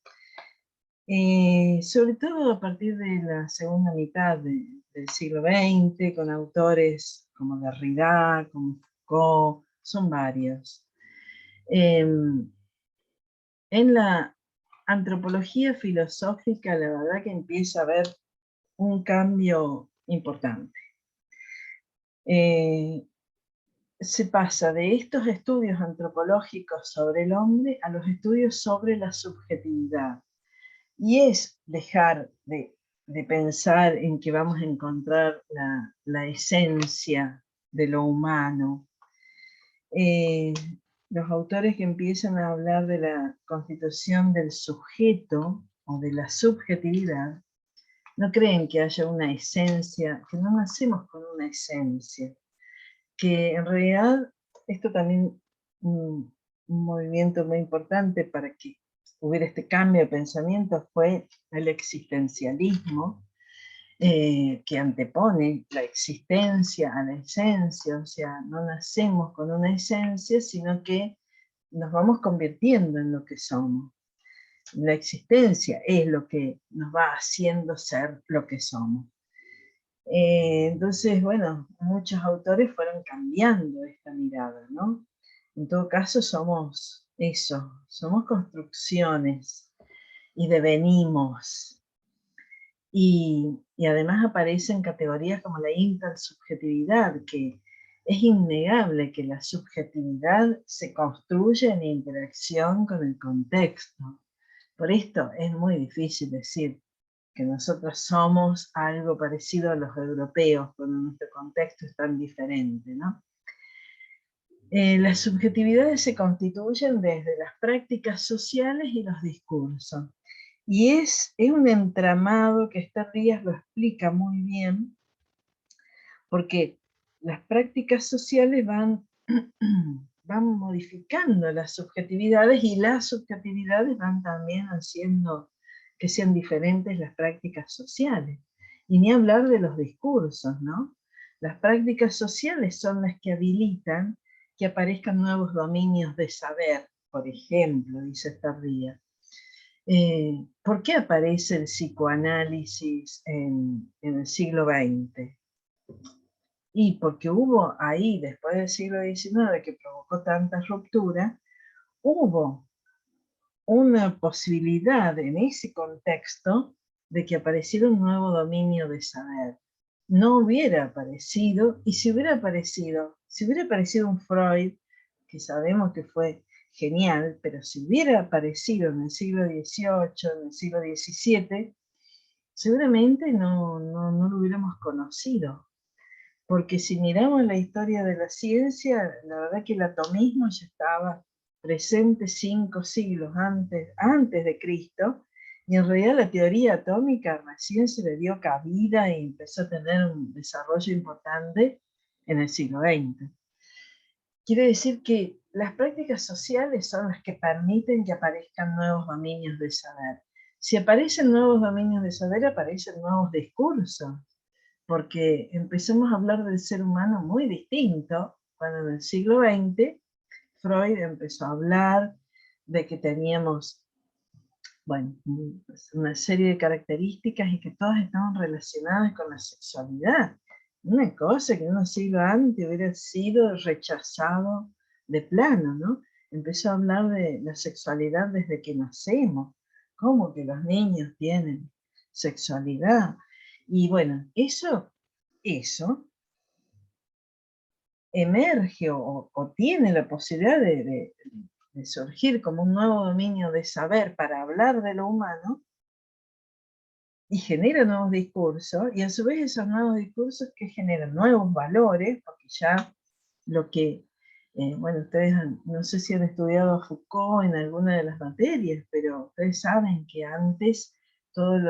sobre todo a partir de la segunda mitad del siglo XX, con autores como Derrida, como Foucault, son varios. En la antropología filosófica, la verdad que empieza a haber un cambio importante. Se pasa de estos estudios antropológicos sobre el hombre a los estudios sobre la subjetividad. Y es dejar de pensar en que vamos a encontrar la esencia de lo humano. Los autores que empiezan a hablar de la constitución del sujeto o de la subjetividad, no creen que haya una esencia, que no nacemos con una esencia, que en realidad esto también un movimiento muy importante para que hubiera este cambio de pensamiento fue el existencialismo, que antepone la existencia a la esencia, o sea, no nacemos con una esencia, sino que nos vamos convirtiendo en lo que somos. La existencia es lo que nos va haciendo ser lo que somos. Entonces, bueno, muchos autores fueron cambiando esta mirada, ¿no? En todo caso somos eso, somos construcciones y devenimos. Y además aparecen categorías como la intersubjetividad, que es innegable que la subjetividad se construye en interacción con el contexto. Por esto es muy difícil decir que nosotros somos algo parecido a los europeos, cuando nuestro contexto es tan diferente, ¿no? Las subjetividades se constituyen desde las prácticas sociales y los discursos. Y es un entramado que Esther Díaz lo explica muy bien, porque las prácticas sociales van modificando las subjetividades y las subjetividades van también haciendo que sean diferentes las prácticas sociales. Y ni hablar de los discursos, ¿no? Las prácticas sociales son las que habilitan que aparezcan nuevos dominios de saber, por ejemplo, dice Tardía. ¿Por qué aparece el psicoanálisis en el siglo XX? Y porque hubo ahí, después del siglo XIX, que provocó tanta ruptura, hubo una posibilidad en ese contexto de que apareciera un nuevo dominio de saber. No hubiera aparecido, y si hubiera aparecido un Freud, que sabemos que fue genial, pero si hubiera aparecido en el siglo XVIII, en el siglo XVII, seguramente no lo hubiéramos conocido. Porque si miramos la historia de la ciencia, la verdad que el atomismo ya estaba presente 5 siglos antes de Cristo, y en realidad la teoría atómica recién se le dio cabida y empezó a tener un desarrollo importante en el siglo XX. Quiere decir que las prácticas sociales son las que permiten que aparezcan nuevos dominios de saber. Si aparecen nuevos dominios de saber, aparecen nuevos discursos, porque empezamos a hablar del ser humano muy distinto cuando en el siglo XX Freud empezó a hablar de que teníamos, bueno, una serie de características y que todas estaban relacionadas con la sexualidad. Una cosa que en un siglo antes hubiera sido rechazado de plano, ¿no? Empezó a hablar de la sexualidad desde que nacemos, cómo que los niños tienen sexualidad. Y bueno, eso emerge o tiene la posibilidad de surgir como un nuevo dominio de saber para hablar de lo humano, y genera nuevos discursos, y a su vez esos nuevos discursos que generan nuevos valores, porque ya lo que, bueno, ustedes no sé si han estudiado a Foucault en alguna de las materias, pero ustedes saben que antes todos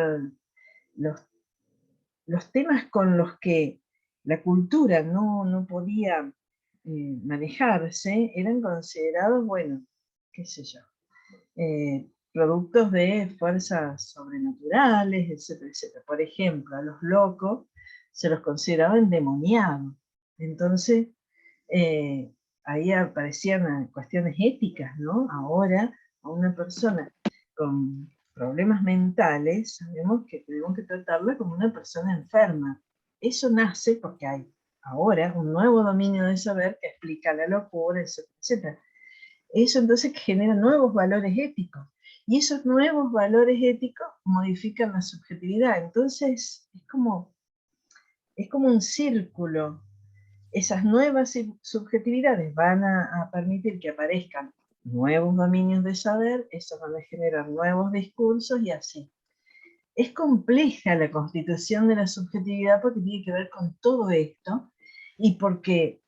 los temas con los que la cultura no podía manejarse eran considerados, bueno, qué sé yo, productos de fuerzas sobrenaturales, etcétera, etcétera. Por ejemplo, a los locos se los consideraba endemoniados. Entonces, ahí aparecían cuestiones éticas, ¿no? Ahora, a una persona con problemas mentales, sabemos que tenemos que tratarla como una persona enferma. Eso nace porque hay ahora un nuevo dominio de saber que explica la locura, etcétera, etcétera. Eso entonces genera nuevos valores éticos. Y esos nuevos valores éticos modifican la subjetividad. Entonces es como un círculo. Esas nuevas subjetividades van a permitir que aparezcan nuevos dominios de saber, esos van a generar nuevos discursos y así. Es compleja la constitución de la subjetividad porque tiene que ver con todo esto y porque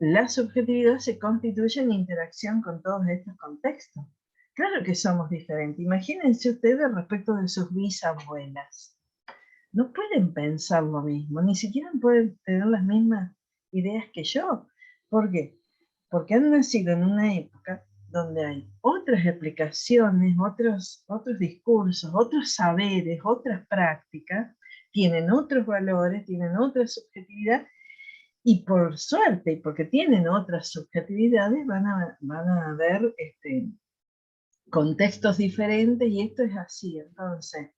la subjetividad se constituye en interacción con todos estos contextos. Claro que somos diferentes. Imagínense ustedes respecto de sus bisabuelas. No pueden pensar lo mismo, ni siquiera pueden tener las mismas ideas que yo. ¿Por qué? Porque han nacido en una época donde hay otras explicaciones, otros discursos, otros saberes, otras prácticas, tienen otros valores, tienen otra subjetividad, y por suerte, y porque tienen otras subjetividades, van a ver contextos diferentes, y esto es así. Entonces,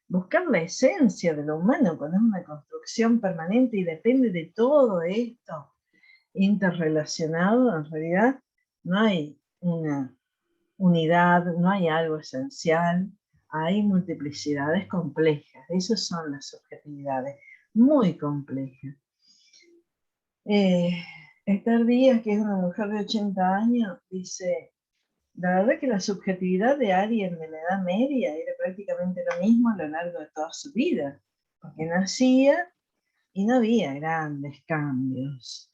buscar la esencia de lo humano cuando es una construcción permanente y depende de todo esto interrelacionado, en realidad no hay una unidad, no hay algo esencial, hay multiplicidades complejas. Esas son las subjetividades, muy complejas. Esther Díaz, que es una mujer de 80 años, dice: la verdad que la subjetividad de alguien de la Edad Media era prácticamente lo mismo a lo largo de toda su vida, porque nacía y no había grandes cambios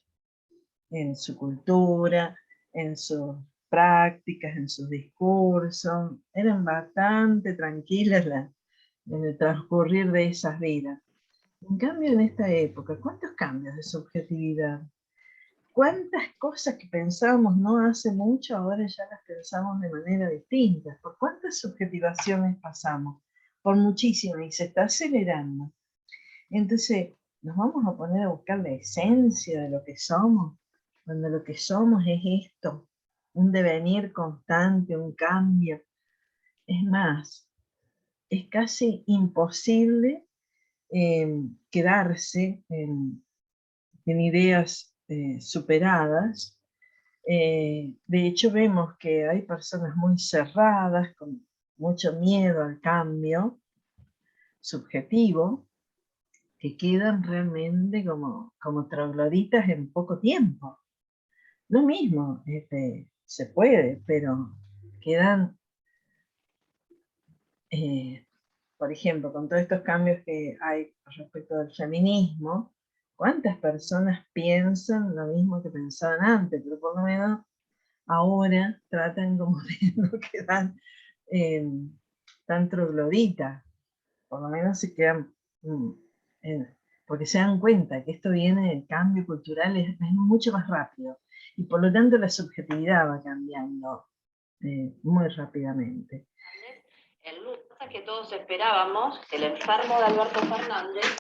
en su cultura, en sus prácticas, en sus discursos. Eran bastante tranquilas en el transcurrir de esas vidas. En cambio, en esta época, ¿cuántos cambios de subjetividad? ¿Cuántas cosas que pensábamos no hace mucho, ahora ya las pensamos de manera distinta? ¿Por cuántas subjetivaciones pasamos? Por muchísimas, y se está acelerando. Entonces, nos vamos a poner a buscar la esencia de lo que somos, cuando lo que somos es esto, un devenir constante, un cambio. Es más, es casi imposible quedarse en ideas superadas. De hecho, vemos que hay personas muy cerradas, con mucho miedo al cambio subjetivo, que quedan realmente como trogloditas en poco tiempo. Lo mismo, se puede, pero quedan, por ejemplo, con todos estos cambios que hay respecto del feminismo, ¿cuántas personas piensan lo mismo que pensaban antes? Pero por lo menos ahora tratan como de no quedar tan trogloditas. Por lo menos se quedan, porque se dan cuenta que esto viene del cambio cultural, es mucho más rápido. Y por lo tanto la subjetividad va cambiando muy rápidamente. Cosa que todos esperábamos, el enfermo de Alberto Fernández.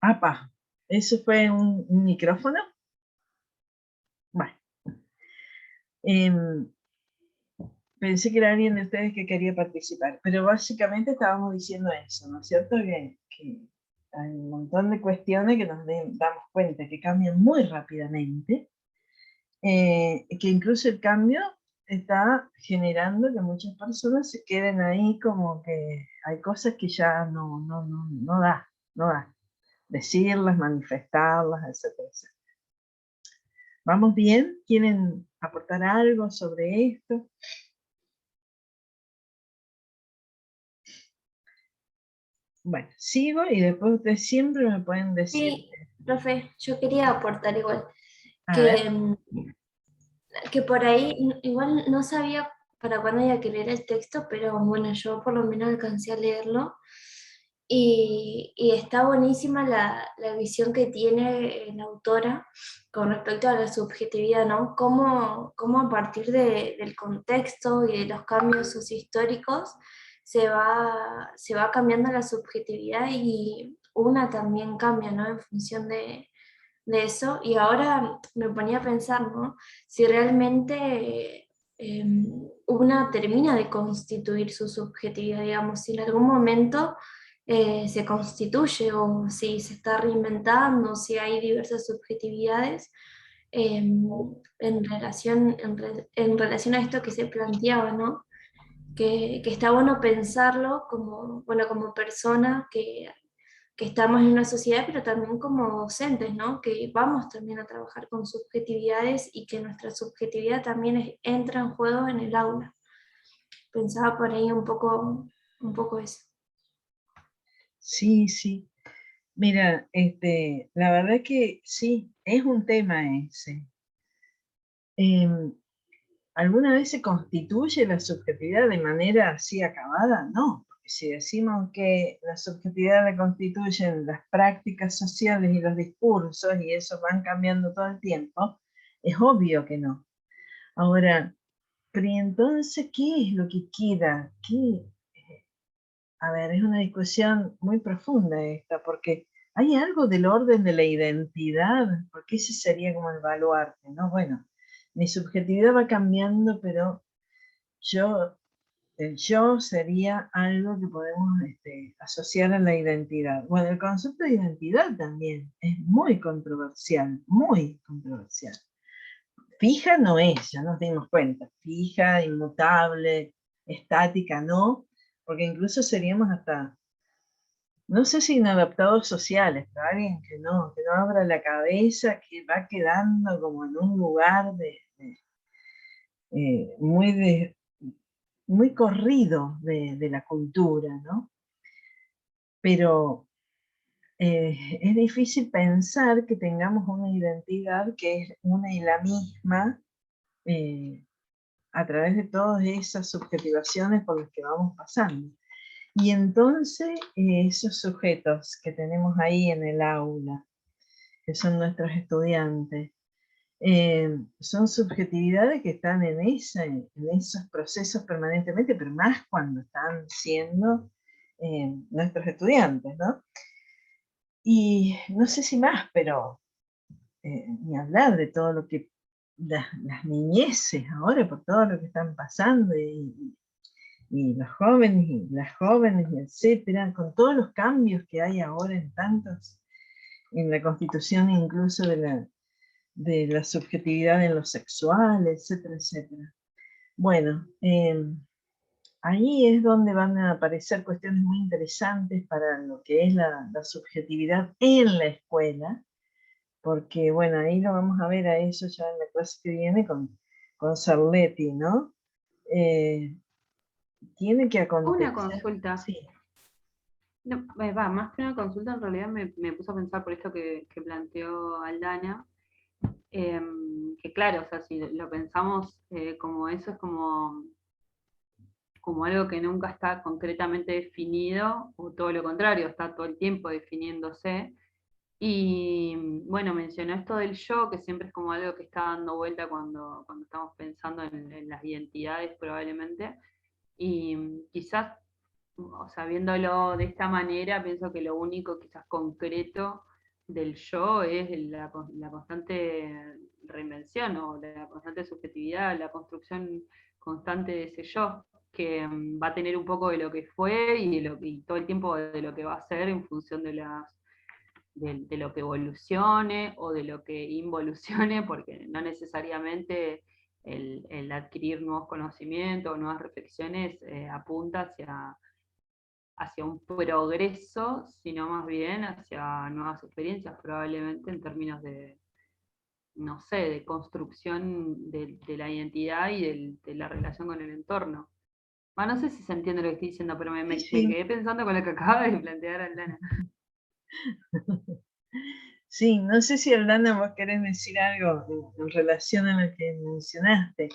¡Apa! ¿Eso fue un micrófono? Bueno. Pensé que era alguien de ustedes que quería participar, pero básicamente estábamos diciendo eso, ¿no es cierto? Que hay un montón de cuestiones que nos damos cuenta que cambian muy rápidamente, que incluso el cambio está generando que muchas personas se queden ahí como que hay cosas que ya no da decirlas, manifestarlas, etcétera, etcétera. ¿Vamos bien? ¿Quieren aportar algo sobre esto? Bueno, sigo y después ustedes siempre me pueden decir. Sí, profe, yo quería aportar igual, A ver. que por ahí igual no sabía para cuándo iba a leer el texto, pero bueno, yo por lo menos alcancé a leerlo y está buenísima la visión que tiene la autora con respecto a la subjetividad, ¿no? Cómo a partir del contexto y de los cambios sociohistóricos se va cambiando la subjetividad y una también cambia, ¿no? En función de eso. Y ahora me ponía a pensar, ¿no? Si realmente una termina de constituir su subjetividad, digamos, si en algún momento se constituye o si se está reinventando, si hay diversas subjetividades. En relación a esto que se planteaba, ¿no? Que está bueno pensarlo como, bueno, como persona que estamos en una sociedad, pero también como docentes, ¿no? Que vamos también a trabajar con subjetividades y que nuestra subjetividad también entra en juego en el aula. Pensaba por ahí un poco eso. Sí, sí. Mira, la verdad que sí, es un tema ese. ¿Alguna vez se constituye la subjetividad de manera así acabada? No, porque si decimos que la subjetividad la constituyen las prácticas sociales y los discursos y eso van cambiando todo el tiempo, es obvio que no. Ahora, pero ¿y entonces qué es lo que queda? A ver, es una discusión muy profunda esta, porque hay algo del orden de la identidad, porque ese sería como el baluarte, ¿no? Bueno, mi subjetividad va cambiando, pero el yo sería algo que podemos asociar a la identidad. Bueno, el concepto de identidad también es muy controversial, muy controversial. Fija no es, ya nos dimos cuenta, fija, inmutable, estática, no, porque incluso seríamos hasta, no sé si inadaptados sociales, pero alguien que no abra la cabeza, que va quedando como en un lugar muy corrido de la cultura, ¿no? Pero es difícil pensar que tengamos una identidad que es una y la misma a través de todas esas subjetivaciones por las que vamos pasando. Y entonces esos sujetos que tenemos ahí en el aula, que son nuestros estudiantes, son subjetividades que están en esos procesos permanentemente, pero más cuando están siendo nuestros estudiantes, ¿no? Y no sé si más, pero ni hablar de todo lo que las niñeces ahora, por todo lo que están pasando, y los jóvenes y las jóvenes, etcétera, con todos los cambios que hay ahora en la constitución incluso de la subjetividad en lo sexual, etcétera, etcétera. Bueno, ahí es donde van a aparecer cuestiones muy interesantes para lo que es la subjetividad en la escuela, porque bueno, ahí lo vamos a ver a eso ya en la clase que viene con Sarletti, ¿no? Tiene que Una acontecer, consulta. sí. No, más que una consulta, en realidad me puso a pensar por esto que planteó Aldana, que claro, o sea, si lo pensamos como eso, es como algo que nunca está concretamente definido, o todo lo contrario, está todo el tiempo definiéndose. Y bueno, mencionó esto del yo, que siempre es como algo que está dando vuelta cuando estamos pensando en las identidades probablemente. Y quizás, o sea, viéndolo de esta manera, pienso que lo único quizás concreto del yo es la constante reinvención o la constante subjetividad, la construcción constante de ese yo, que va a tener un poco de lo que fue y todo el tiempo de lo que va a ser en función de lo que evolucione o de lo que involucione, porque no necesariamente el adquirir nuevos conocimientos o nuevas reflexiones apunta hacia un progreso, sino más bien hacia nuevas experiencias, probablemente en términos de, no sé, de construcción de la identidad y de la relación con el entorno. No sé si se entiende lo que estoy diciendo, pero me Sí. quedé pensando con lo que acaba de plantear Aldana. Sí, no sé si Aldana vos querés decir algo en relación a lo que mencionaste.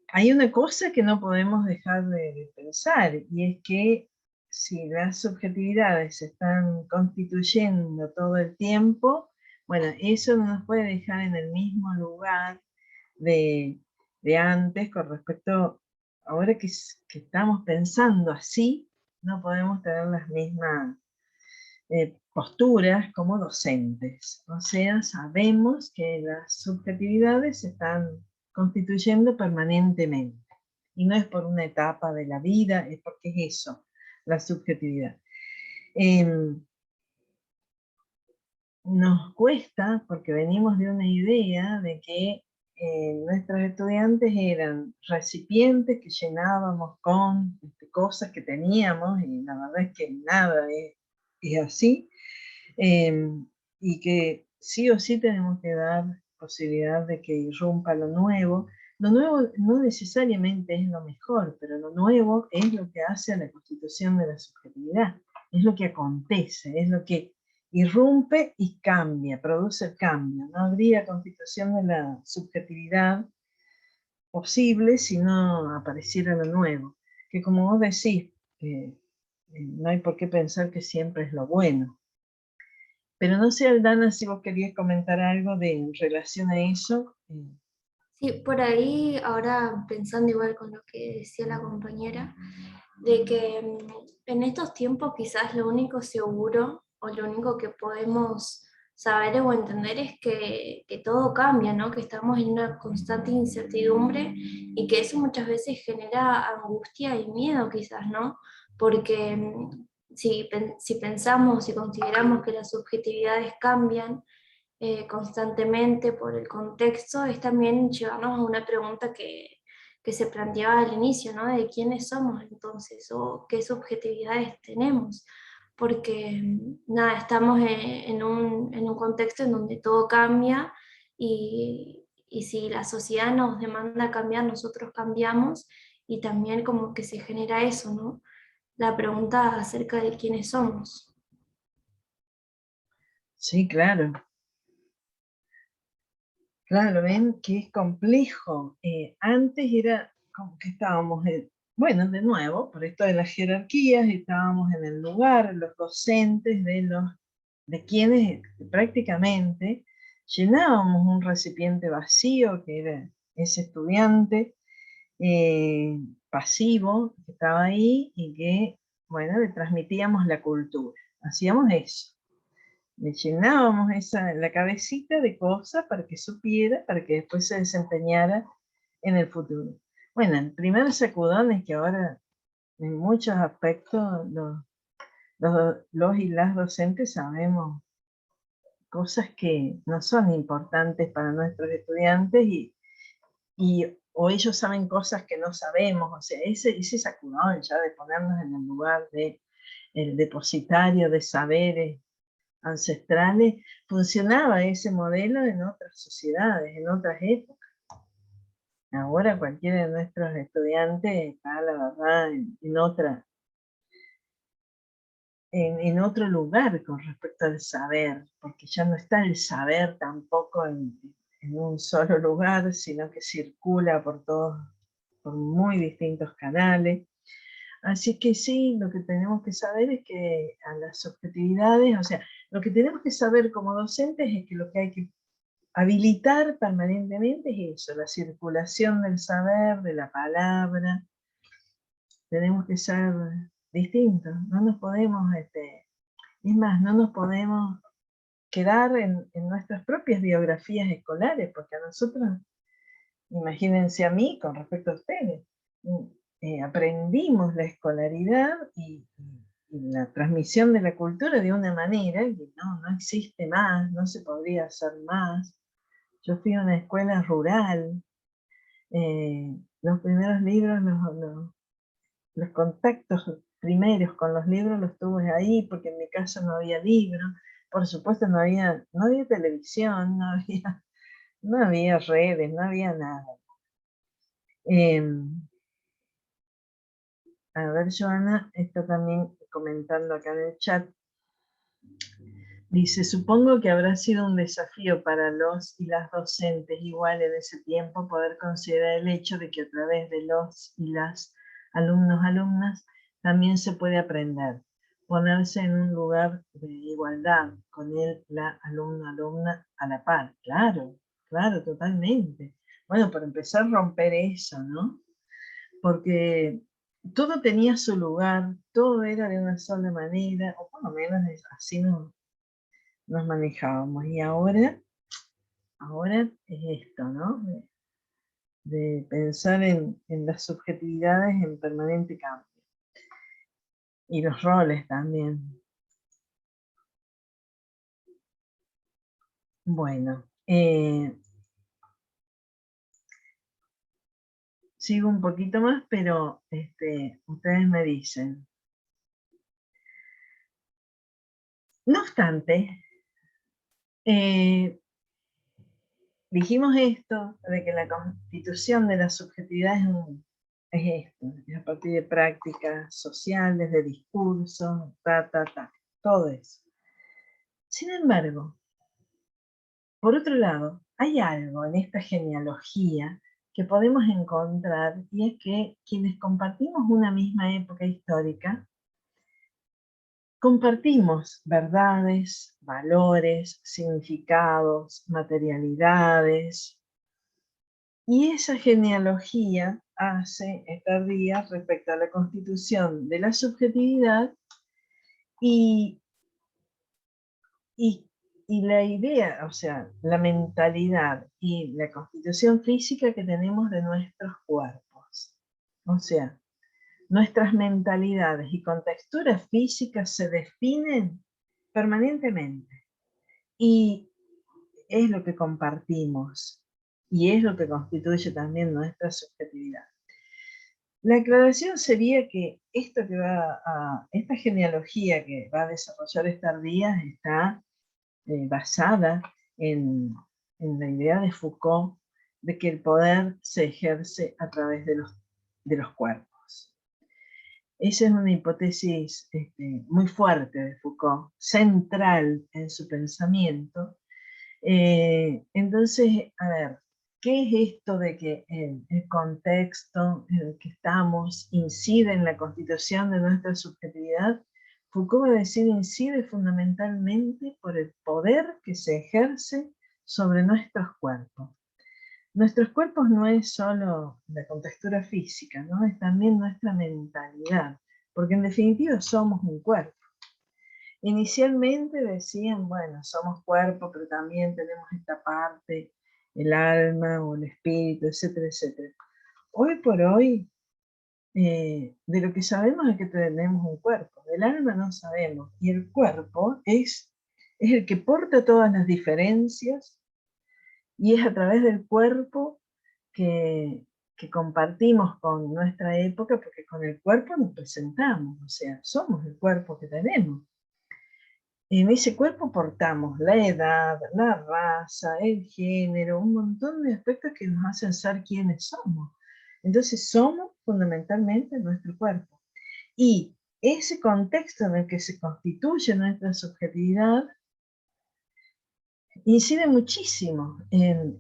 Hay una cosa que no podemos dejar de pensar, y es que si las subjetividades se están constituyendo todo el tiempo, bueno, eso no nos puede dejar en el mismo lugar de, de antes con respecto, ahora que estamos pensando así, no podemos tener las mismas posturas como docentes. O sea, sabemos que las subjetividades se están constituyendo permanentemente. Y no es por una etapa de la vida, es porque es eso, la subjetividad. Nos cuesta, porque venimos de una idea de que nuestros estudiantes eran recipientes que llenábamos con cosas que teníamos, y la verdad es que nada es así. Y que sí o sí tenemos que dar posibilidad de que irrumpa lo nuevo. Lo nuevo no necesariamente es lo mejor, pero lo nuevo es lo que hace a la constitución de la subjetividad, es lo que acontece, es lo que irrumpe y cambia, produce el cambio. No habría constitución de la subjetividad posible si no apareciera lo nuevo, que como vos decís, no hay por qué pensar que siempre es lo bueno. Pero no sé, Aldana, si vos querías comentar algo en relación a eso. Sí, por ahí ahora pensando igual con lo que decía la compañera, de que en estos tiempos quizás lo único seguro o lo único que podemos saber o entender es que todo cambia, ¿no? Que estamos en una constante incertidumbre y que eso muchas veces genera angustia y miedo quizás, ¿no? Porque si pensamos, si consideramos que las subjetividades cambian, constantemente por el contexto, es también llevarnos a una pregunta que se planteaba al inicio, ¿no? De quiénes somos entonces o qué subjetividades tenemos, porque nada, estamos en un contexto en donde todo cambia y si la sociedad nos demanda cambiar, nosotros cambiamos y también como que se genera eso, ¿no? La pregunta acerca de quiénes somos. Sí, claro. Claro, ven que es complejo. Antes era como que estábamos, bueno, de nuevo, por esto de las jerarquías, estábamos en el lugar, los docentes de quienes prácticamente llenábamos un recipiente vacío, que era ese estudiante pasivo que estaba ahí y que bueno, le transmitíamos la cultura. Hacíamos eso. Le llenábamos la cabecita de cosas para que supiera, para que después se desempeñara en el futuro. Bueno, el primer sacudón es que ahora en muchos aspectos los y las docentes sabemos cosas que no son importantes para nuestros estudiantes o ellos saben cosas que no sabemos. O sea, ese sacudón ya de ponernos en el lugar de el depositario de saberes ancestrales, funcionaba ese modelo en otras sociedades, en otras épocas. Ahora cualquiera de nuestros estudiantes está, la verdad, en otro lugar con respecto al saber, porque ya no está el saber tampoco en un solo lugar, sino que circula por muy distintos canales. Así que sí, lo que tenemos que saber es que a las subjetividades, o sea, lo que tenemos que saber como docentes es que lo que hay que habilitar permanentemente es eso, la circulación del saber, de la palabra. Tenemos que ser distintos, no nos podemos, es más, no nos podemos quedar en nuestras propias biografías escolares, porque a nosotros, imagínense a mí con respecto a ustedes, aprendimos la escolaridad y la transmisión de la cultura de una manera que no existe más, no se podría hacer más. Yo fui a una escuela rural, los primeros libros, los contactos primeros con los libros los tuve ahí, porque en mi casa no había libros, por supuesto no había televisión, no había redes, no había nada. A ver, Joana está también comentando acá en el chat. Dice, supongo que habrá sido un desafío para los y las docentes igual en ese tiempo poder considerar el hecho de que a través de los y las alumnas también se puede aprender, ponerse en un lugar de igualdad con la alumna a la par. Claro, claro, totalmente. Bueno, para empezar a romper eso, ¿no? Porque todo tenía su lugar, todo era de una sola manera, o por lo menos así nos manejábamos. Y ahora es esto, ¿no? De pensar en las subjetividades en permanente cambio. Y los roles también. Bueno, sigo un poquito más, pero ustedes me dicen. No obstante, dijimos esto, de que la constitución de la subjetividad es esto, es a partir de prácticas sociales, de discursos, todo eso. Sin embargo, por otro lado, hay algo en esta genealogía que podemos encontrar, y es que quienes compartimos una misma época histórica, compartimos verdades, valores, significados, materialidades, y esa genealogía hace estar día respecto a la constitución de la subjetividad y la idea, o sea, la mentalidad y la constitución física que tenemos de nuestros cuerpos. O sea, nuestras mentalidades y contexturas físicas se definen permanentemente. Y es lo que compartimos. Y es lo que constituye también nuestra subjetividad. La aclaración sería que esta genealogía que va a desarrollar Esther Díaz está basada en la idea de Foucault de que el poder se ejerce a través de los cuerpos. Esa es una hipótesis muy fuerte de Foucault, central en su pensamiento. Entonces, a ver, ¿qué es esto de que el contexto en el que estamos incide en la constitución de nuestra subjetividad? Foucault va a decir incide fundamentalmente por el poder que se ejerce sobre nuestros cuerpos. Nuestros cuerpos no es solo la contextura física, ¿no? Es también nuestra mentalidad, porque en definitiva somos un cuerpo. Inicialmente decían, bueno, somos cuerpo, pero también tenemos esta parte, el alma o el espíritu, etcétera, etcétera. Hoy por hoy, de lo que sabemos es que tenemos un cuerpo, del alma no sabemos, y el cuerpo es el que porta todas las diferencias, y es a través del cuerpo que compartimos con nuestra época, porque con el cuerpo nos presentamos, o sea, somos el cuerpo que tenemos. En ese cuerpo portamos la edad, la raza, el género, un montón de aspectos que nos hacen ser quienes somos. Entonces somos fundamentalmente nuestro cuerpo. Y ese contexto en el que se constituye nuestra subjetividad incide muchísimo en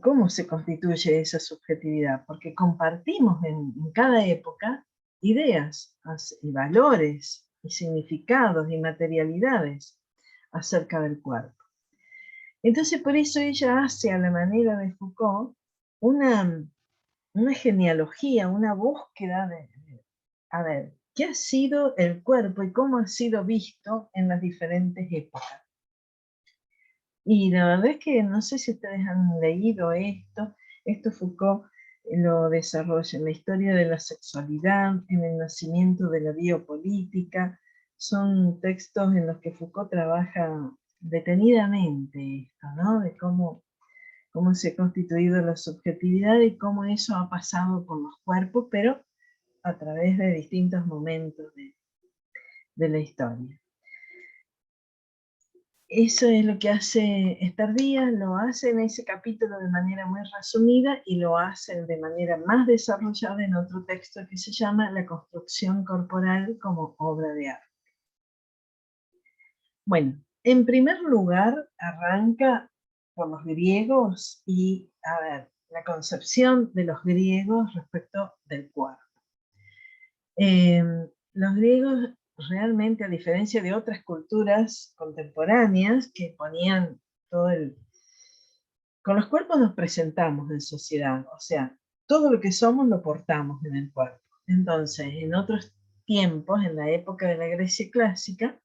cómo se constituye esa subjetividad, porque compartimos en cada época ideas y valores y significados y materialidades acerca del cuerpo. Entonces por eso ella hace a la manera de Foucault una genealogía, una búsqueda de, a ver, ¿qué ha sido el cuerpo y cómo ha sido visto en las diferentes épocas? Y la verdad es que no sé si ustedes han leído esto Foucault lo desarrolla en la historia de la sexualidad, en el nacimiento de la biopolítica. Son textos en los que Foucault trabaja detenidamente esto, ¿no? De cómo se ha constituido la subjetividad y cómo eso ha pasado por los cuerpos, pero a través de distintos momentos de la historia. Eso es lo que hace Esther Díaz, lo hace en ese capítulo de manera muy resumida y lo hace de manera más desarrollada en otro texto que se llama La construcción corporal como obra de arte. Bueno, en primer lugar arranca por los griegos y, a ver, la concepción de los griegos respecto del cuerpo. Los griegos realmente, a diferencia de otras culturas contemporáneas que ponían todo el... Con los cuerpos nos presentamos en sociedad, o sea, todo lo que somos lo portamos en el cuerpo. Entonces, en otros tiempos, en la época de la Grecia clásica,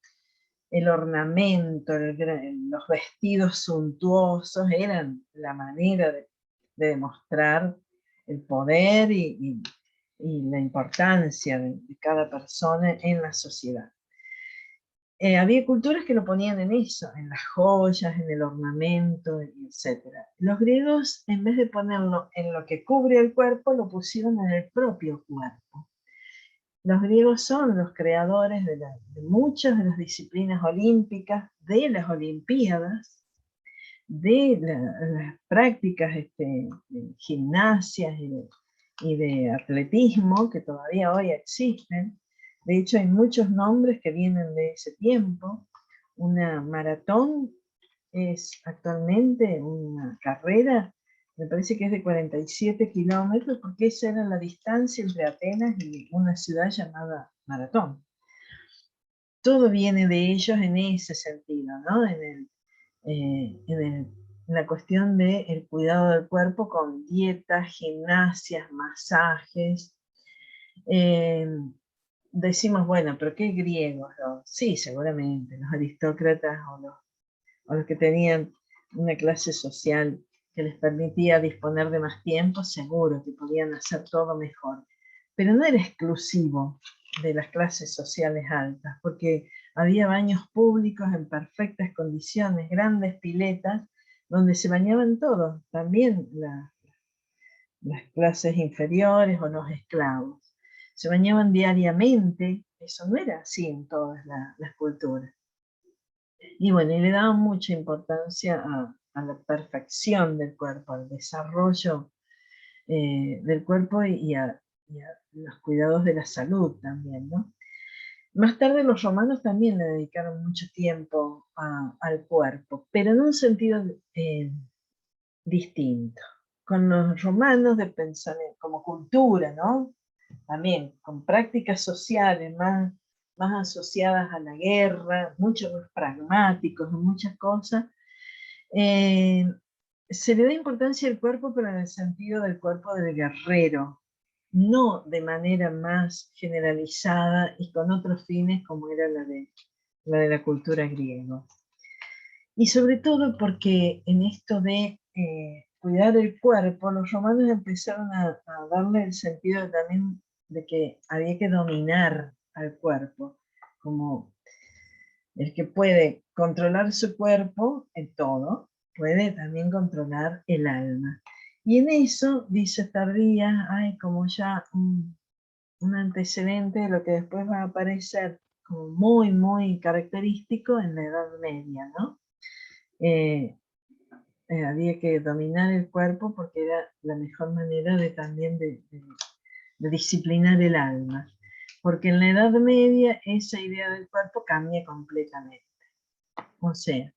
el ornamento, los vestidos suntuosos eran la manera de demostrar el poder y la importancia de cada persona en la sociedad. Había culturas que lo ponían en eso, en las joyas, en el ornamento, etc. Los griegos, en vez de ponerlo en lo que cubre el cuerpo, lo pusieron en el propio cuerpo. Los griegos son los creadores de muchas de las disciplinas olímpicas, de las olimpiadas, de las prácticas de gimnasias y de atletismo que todavía hoy existen. De hecho, hay muchos nombres que vienen de ese tiempo. Una maratón es actualmente una carrera, me parece que es de 47 kilómetros, porque esa era la distancia entre Atenas y una ciudad llamada Maratón. Todo viene de ellos en ese sentido, ¿no? En la cuestión del cuidado del cuerpo con dietas, gimnasias, masajes. Decimos, bueno, pero ¿qué griegos? Sí, seguramente, los aristócratas o los que tenían una clase social que les permitía disponer de más tiempo, seguro que podían hacer todo mejor. Pero no era exclusivo de las clases sociales altas, porque había baños públicos en perfectas condiciones, grandes piletas, donde se bañaban todos, también las clases inferiores o los esclavos. Se bañaban diariamente, eso no era así en todas las culturas. Y bueno, y le daban mucha importancia a la perfección del cuerpo, al desarrollo del cuerpo y a los cuidados de la salud también, ¿no? Más tarde los romanos también le dedicaron mucho tiempo al cuerpo, pero en un sentido distinto. Con los romanos de pensamiento, como cultura, ¿no? También con prácticas sociales más asociadas a la guerra, mucho más pragmáticos en muchas cosas, se le da importancia al cuerpo, pero en el sentido del cuerpo del guerrero, no de manera más generalizada y con otros fines como era la de la cultura griega. Y sobre todo porque en esto de cuidar el cuerpo, los romanos empezaron a darle el sentido también de que había que dominar al cuerpo, como el que puede controlar su cuerpo en todo, puede también controlar el alma. Y en eso, dice Tardía, hay como ya un antecedente de lo que después va a aparecer como muy, muy característico en la Edad Media, ¿no? Había que dominar el cuerpo porque era la mejor manera de también de disciplinar el alma. Porque en la Edad Media esa idea del cuerpo cambia completamente. O sea,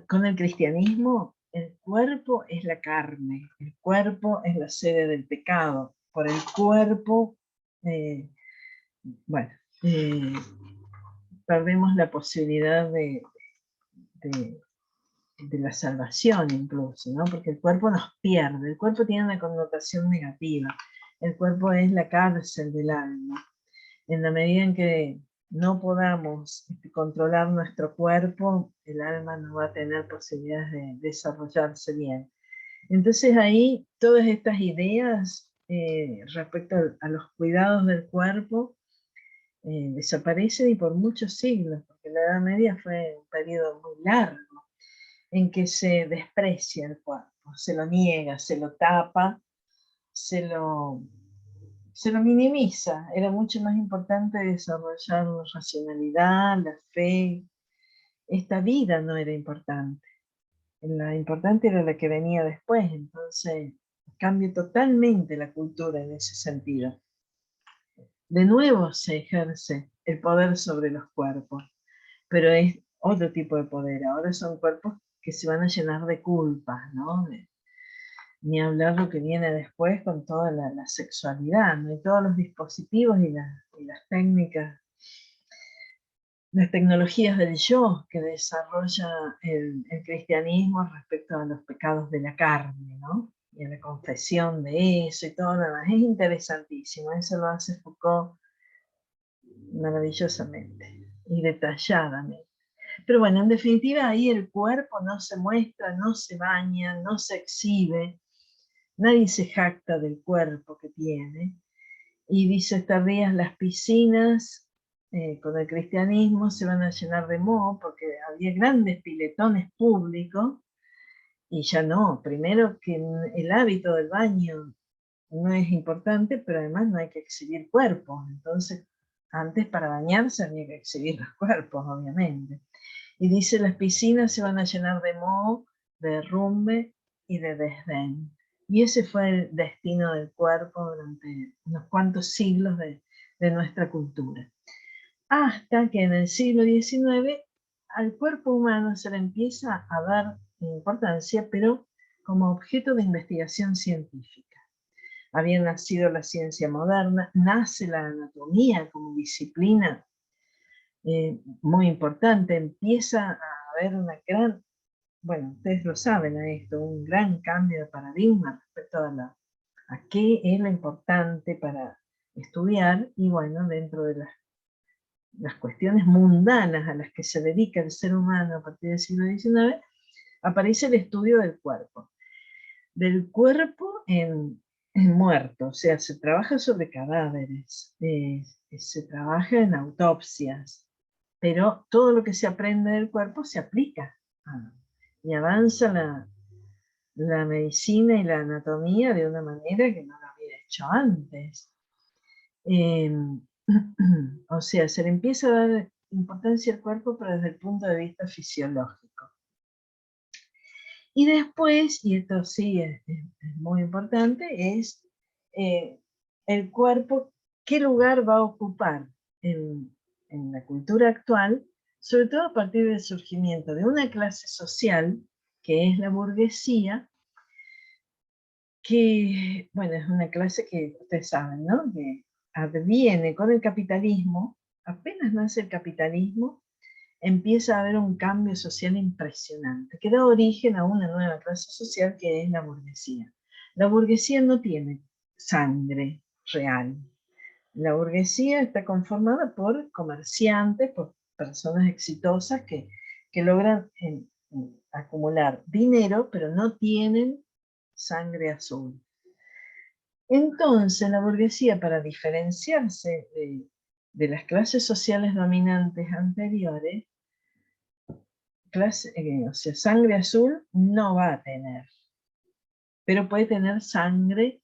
con el cristianismo, el cuerpo es la carne, el cuerpo es la sede del pecado. Por el cuerpo, perdemos la posibilidad de la salvación incluso, ¿no? Porque el cuerpo nos pierde, el cuerpo tiene una connotación negativa, el cuerpo es la cárcel del alma. En la medida en que no podamos controlar nuestro cuerpo, el alma no va a tener posibilidades de desarrollarse bien. Entonces ahí todas estas ideas respecto a los cuidados del cuerpo desaparecen y por muchos siglos, porque la Edad Media fue un periodo muy largo en que se desprecia el cuerpo, se lo niega, se lo tapa, se lo minimiza. Era mucho más importante desarrollar la racionalidad, la fe. Esta vida no era importante. La importante era la que venía después, entonces cambia totalmente la cultura en ese sentido. De nuevo se ejerce el poder sobre los cuerpos, pero es otro tipo de poder. Ahora son cuerpos que se van a llenar de culpas, ¿no? Ni hablar lo que viene después con toda la sexualidad, ¿no? Y todos los dispositivos y las técnicas, las tecnologías del yo que desarrolla el cristianismo respecto a los pecados de la carne, ¿no? Y a la confesión de eso y todo lo demás. Es interesantísimo, eso lo hace Foucault maravillosamente y detalladamente. Pero bueno, en definitiva ahí el cuerpo no se muestra, no se baña, no se exhibe, nadie se jacta del cuerpo que tiene. Y dice estos días, las piscinas con el cristianismo se van a llenar de moho porque había grandes piletones públicos y ya no. Primero que el hábito del baño no es importante, pero además no hay que exhibir cuerpos. Entonces, antes para bañarse había que exhibir los cuerpos, obviamente. Y dice, las piscinas se van a llenar de moho, de derrumbe y de desdén. Y ese fue el destino del cuerpo durante unos cuantos siglos de nuestra cultura. Hasta que en el siglo XIX al cuerpo humano se le empieza a dar importancia, pero como objeto de investigación científica. Había nacido la ciencia moderna, nace la anatomía como disciplina muy importante, empieza a haber una gran, bueno, ustedes lo saben a esto, un gran cambio de paradigma respecto a qué es lo importante para estudiar, y bueno, dentro de las cuestiones mundanas a las que se dedica el ser humano a partir del siglo XIX, aparece el estudio del cuerpo en muerto, o sea, se trabaja sobre cadáveres, se trabaja en autopsias, pero todo lo que se aprende del cuerpo se aplica y avanza la medicina y la anatomía de una manera que no lo había hecho antes. O sea, se le empieza a dar importancia al cuerpo, pero desde el punto de vista fisiológico. Y después, y esto sí es muy importante, es el cuerpo, qué lugar va a ocupar en la cultura actual, sobre todo a partir del surgimiento de una clase social, que es la burguesía, que, bueno, es una clase que ustedes saben, ¿no? Que adviene con el capitalismo, apenas nace el capitalismo, empieza a haber un cambio social impresionante, que da origen a una nueva clase social que es la burguesía. La burguesía no tiene sangre real. La burguesía está conformada por comerciantes, por personas exitosas que logran acumular dinero, pero no tienen sangre azul. Entonces, la burguesía, para diferenciarse de las clases sociales dominantes anteriores, o sea, sangre azul no va a tener, pero puede tener sangre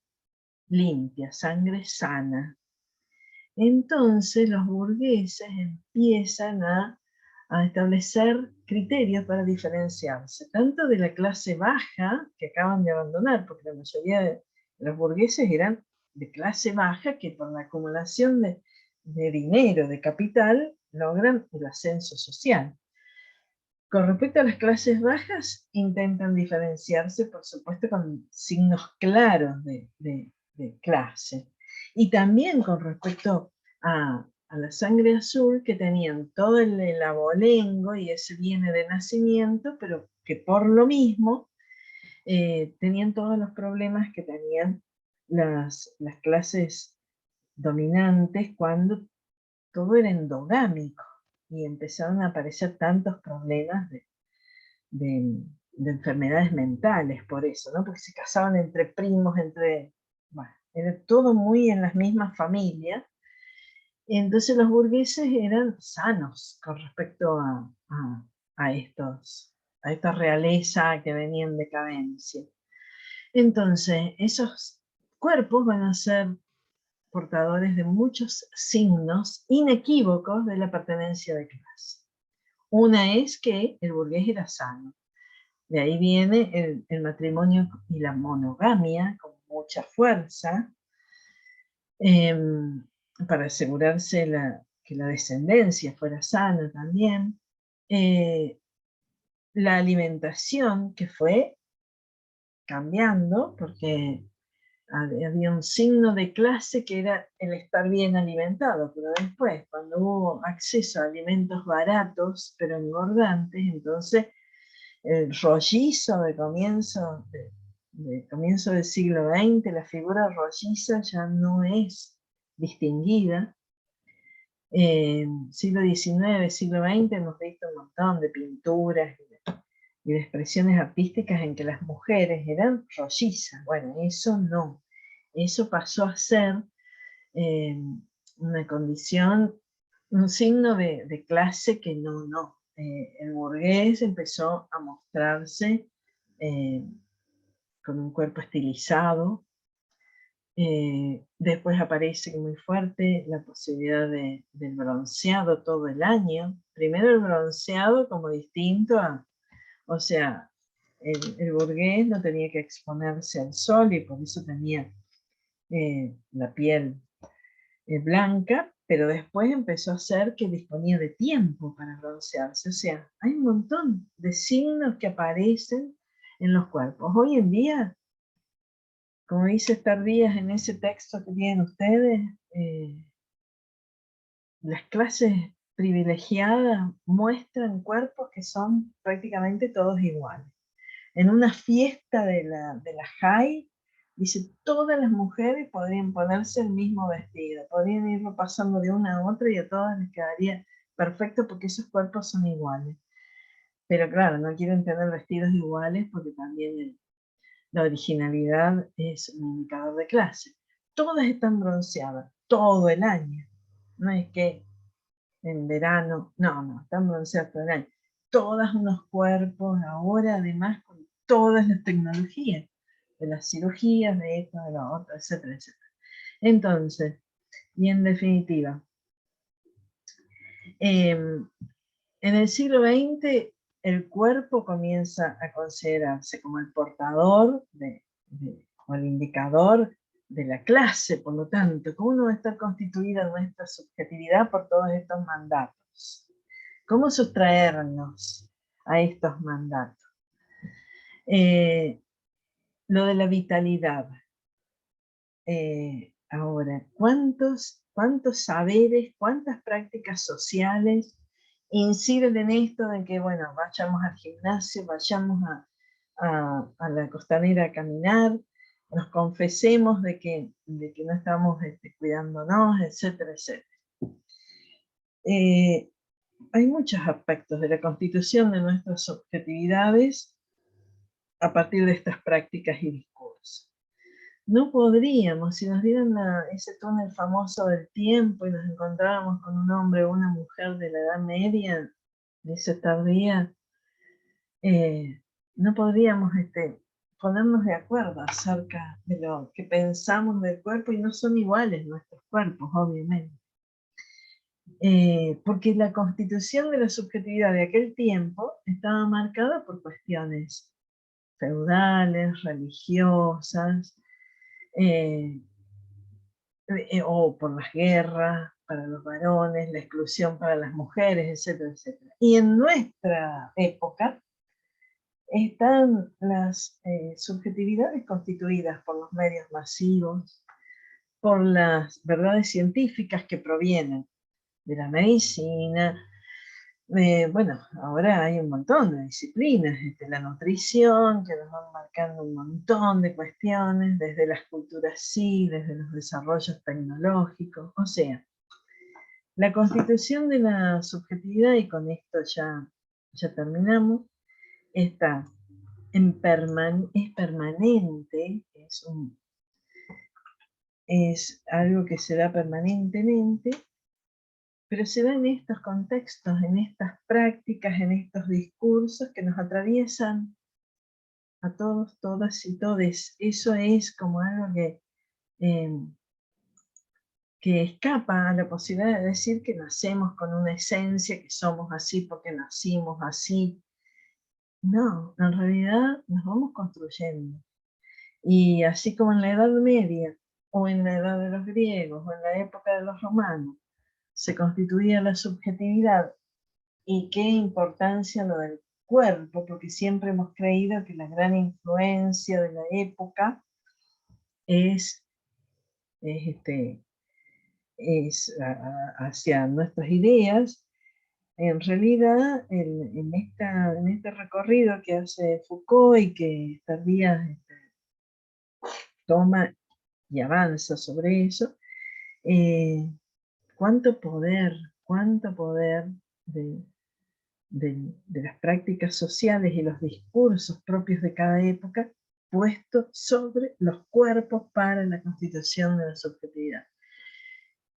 limpia, sangre sana. Entonces los burgueses empiezan a establecer criterios para diferenciarse, tanto de la clase baja, que acaban de abandonar, porque la mayoría de los burgueses eran de clase baja, que por la acumulación de dinero, de capital, logran el ascenso social. Con respecto a las clases bajas, intentan diferenciarse, por supuesto, con signos claros de clase. Y también con respecto a la sangre azul, que tenían todo el abolengo, y ese viene de nacimiento, pero que por lo mismo tenían todos los problemas que tenían las clases dominantes cuando todo era endogámico, y empezaron a aparecer tantos problemas de enfermedades mentales por eso, ¿no? Porque se casaban entre primos, bueno, era todo muy en las mismas familias. Entonces los burgueses eran sanos con respecto a esta realeza que venía en decadencia. Entonces, esos cuerpos van a ser portadores de muchos signos inequívocos de la pertenencia de clase. Una es que el burgués era sano. De ahí viene el matrimonio y la monogamia con mucha fuerza, para asegurarse que la descendencia fuera sana también. La alimentación, que fue cambiando, porque había un signo de clase que era el estar bien alimentado, pero después, cuando hubo acceso a alimentos baratos pero engordantes, entonces el rollizo de comienzo del siglo XX, la figura rolliza ya no es distinguida. Siglo XIX, siglo XX hemos visto un montón de pinturas y de expresiones artísticas en que las mujeres eran rollizas. Bueno, eso no. Eso pasó a ser una condición, un signo de clase que no. El burgués empezó a mostrarse con un cuerpo estilizado. Después aparece muy fuerte la posibilidad del bronceado todo el año. Primero el bronceado como distinto o sea, el burgués no tenía que exponerse al sol y por eso tenía la piel blanca, pero después empezó a ser que disponía de tiempo para broncearse. O sea, hay un montón de signos que aparecen en los cuerpos. Hoy en día, como dice Esther Díaz en ese texto que tienen ustedes, las clases privilegiadas muestran cuerpos que son prácticamente todos iguales. En una fiesta de la JAI, dice, todas las mujeres podrían ponerse el mismo vestido, podrían irlo pasando de una a otra y a todas les quedaría perfecto porque esos cuerpos son iguales. Pero claro, no quieren tener vestidos iguales porque también la originalidad es un indicador de clase. Todas están bronceadas, todo el año. No es que en verano, no, están bronceadas todo el año. Todas unos cuerpos ahora, además, con todas las tecnologías, de las cirugías, de esto, de lo otro, etcétera, etcétera. Entonces, y en definitiva, en el siglo XX el cuerpo comienza a considerarse como el portador o el indicador de la clase, por lo tanto, cómo no va a estar constituida nuestra subjetividad por todos estos mandatos. ¿Cómo sustraernos a estos mandatos? Lo de la vitalidad. Ahora, ¿cuántos saberes, cuántas prácticas sociales inciden en esto de que, bueno, vayamos al gimnasio, vayamos a la costanera a caminar, nos confesemos de que no estamos cuidándonos, etcétera, etcétera. Hay muchos aspectos de la constitución de nuestras subjetividades a partir de estas prácticas y discursos. No podríamos, si nos dieran ese túnel famoso del tiempo y nos encontráramos con un hombre o una mujer de la Edad Media, de esa tardía, no podríamos ponernos de acuerdo acerca de lo que pensamos del cuerpo, y no son iguales nuestros cuerpos, obviamente. Porque la constitución de la subjetividad de aquel tiempo estaba marcada por cuestiones feudales, religiosas, o por las guerras para los varones, la exclusión para las mujeres, etcétera, etcétera. Y en nuestra época están las subjetividades constituidas por los medios masivos, por las verdades científicas que provienen de la medicina. Bueno, ahora hay un montón de disciplinas, la nutrición, que nos van marcando un montón de cuestiones, desde las culturas sí, desde los desarrollos tecnológicos. O sea, la constitución de la subjetividad, y con esto ya terminamos, está es permanente, es algo que se da permanentemente, pero se da en estos contextos, en estas prácticas, en estos discursos que nos atraviesan a todos, todas y todes. Eso es como algo que escapa a la posibilidad de decir que nacemos con una esencia, que somos así porque nacimos así. No, en realidad nos vamos construyendo. Y así como en la Edad Media, o en la edad de los griegos, o en la época de los romanos, se constituía la subjetividad, y qué importancia lo del cuerpo, porque siempre hemos creído que la gran influencia de la época es hacia nuestras ideas. En realidad, en este recorrido que hace Foucault y que Tardías toma y avanza sobre eso, cuánto poder de las prácticas sociales y los discursos propios de cada época puestos sobre los cuerpos para la constitución de la subjetividad.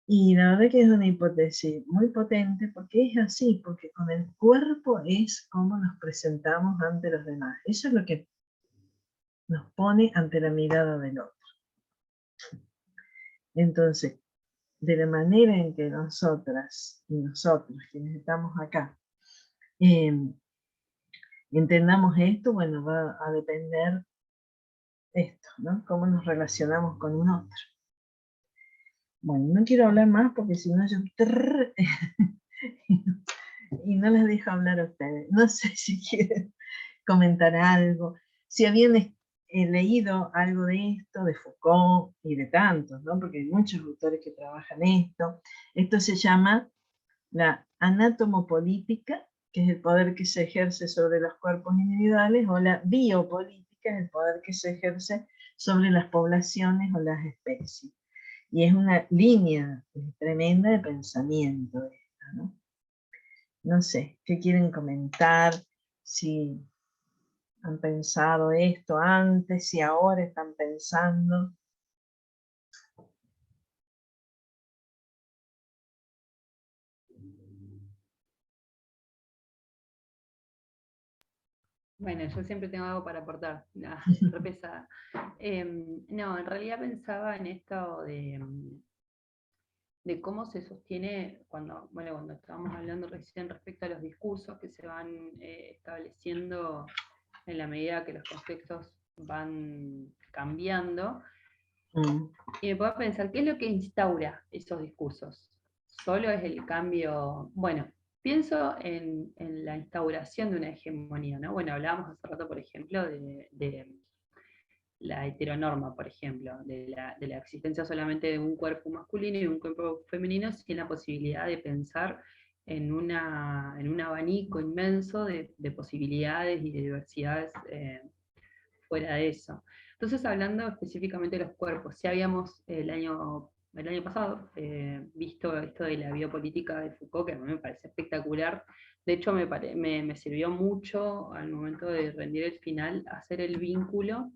Y la verdad que es una hipótesis muy potente, porque es así, porque con el cuerpo es como nos presentamos ante los demás. Eso es lo que nos pone ante la mirada del otro. Entonces, de la manera en que nosotras y nosotros, quienes estamos acá, entendamos esto, bueno, va a depender esto, ¿no? Cómo nos relacionamos con un otro. Bueno, no quiero hablar más porque si no yo... y no les dejo hablar a ustedes. No sé si quieren comentar algo, si habían leído algo de esto, de Foucault y de tantos, ¿no? Porque hay muchos autores que trabajan esto. Esto se llama la anatomopolítica, que es el poder que se ejerce sobre los cuerpos individuales, o la biopolítica, es el poder que se ejerce sobre las poblaciones o las especies. Y es una línea tremenda de pensamiento esta, ¿no? No sé, ¿qué quieren comentar? Si han pensado esto antes, si ahora están pensando. Bueno, yo siempre tengo algo para aportar, re pesada. No, en realidad pensaba en esto de cómo se sostiene cuando estábamos hablando recién respecto a los discursos que se van estableciendo en la medida que los contextos van cambiando. Y me puedo pensar, ¿qué es lo que instaura esos discursos? ¿Solo es el cambio? Bueno, pienso en la instauración de una hegemonía, ¿no? Bueno, hablábamos hace rato, por ejemplo, de la heteronorma, por ejemplo, de la existencia solamente de un cuerpo masculino y un cuerpo femenino, sin la posibilidad de pensar en un abanico inmenso de posibilidades y de diversidades fuera de eso. Entonces, hablando específicamente de los cuerpos, si habíamos el año pasado visto esto de la biopolítica de Foucault, que a mí me parece espectacular. De hecho, me sirvió mucho al momento de rendir el final hacer el vínculo,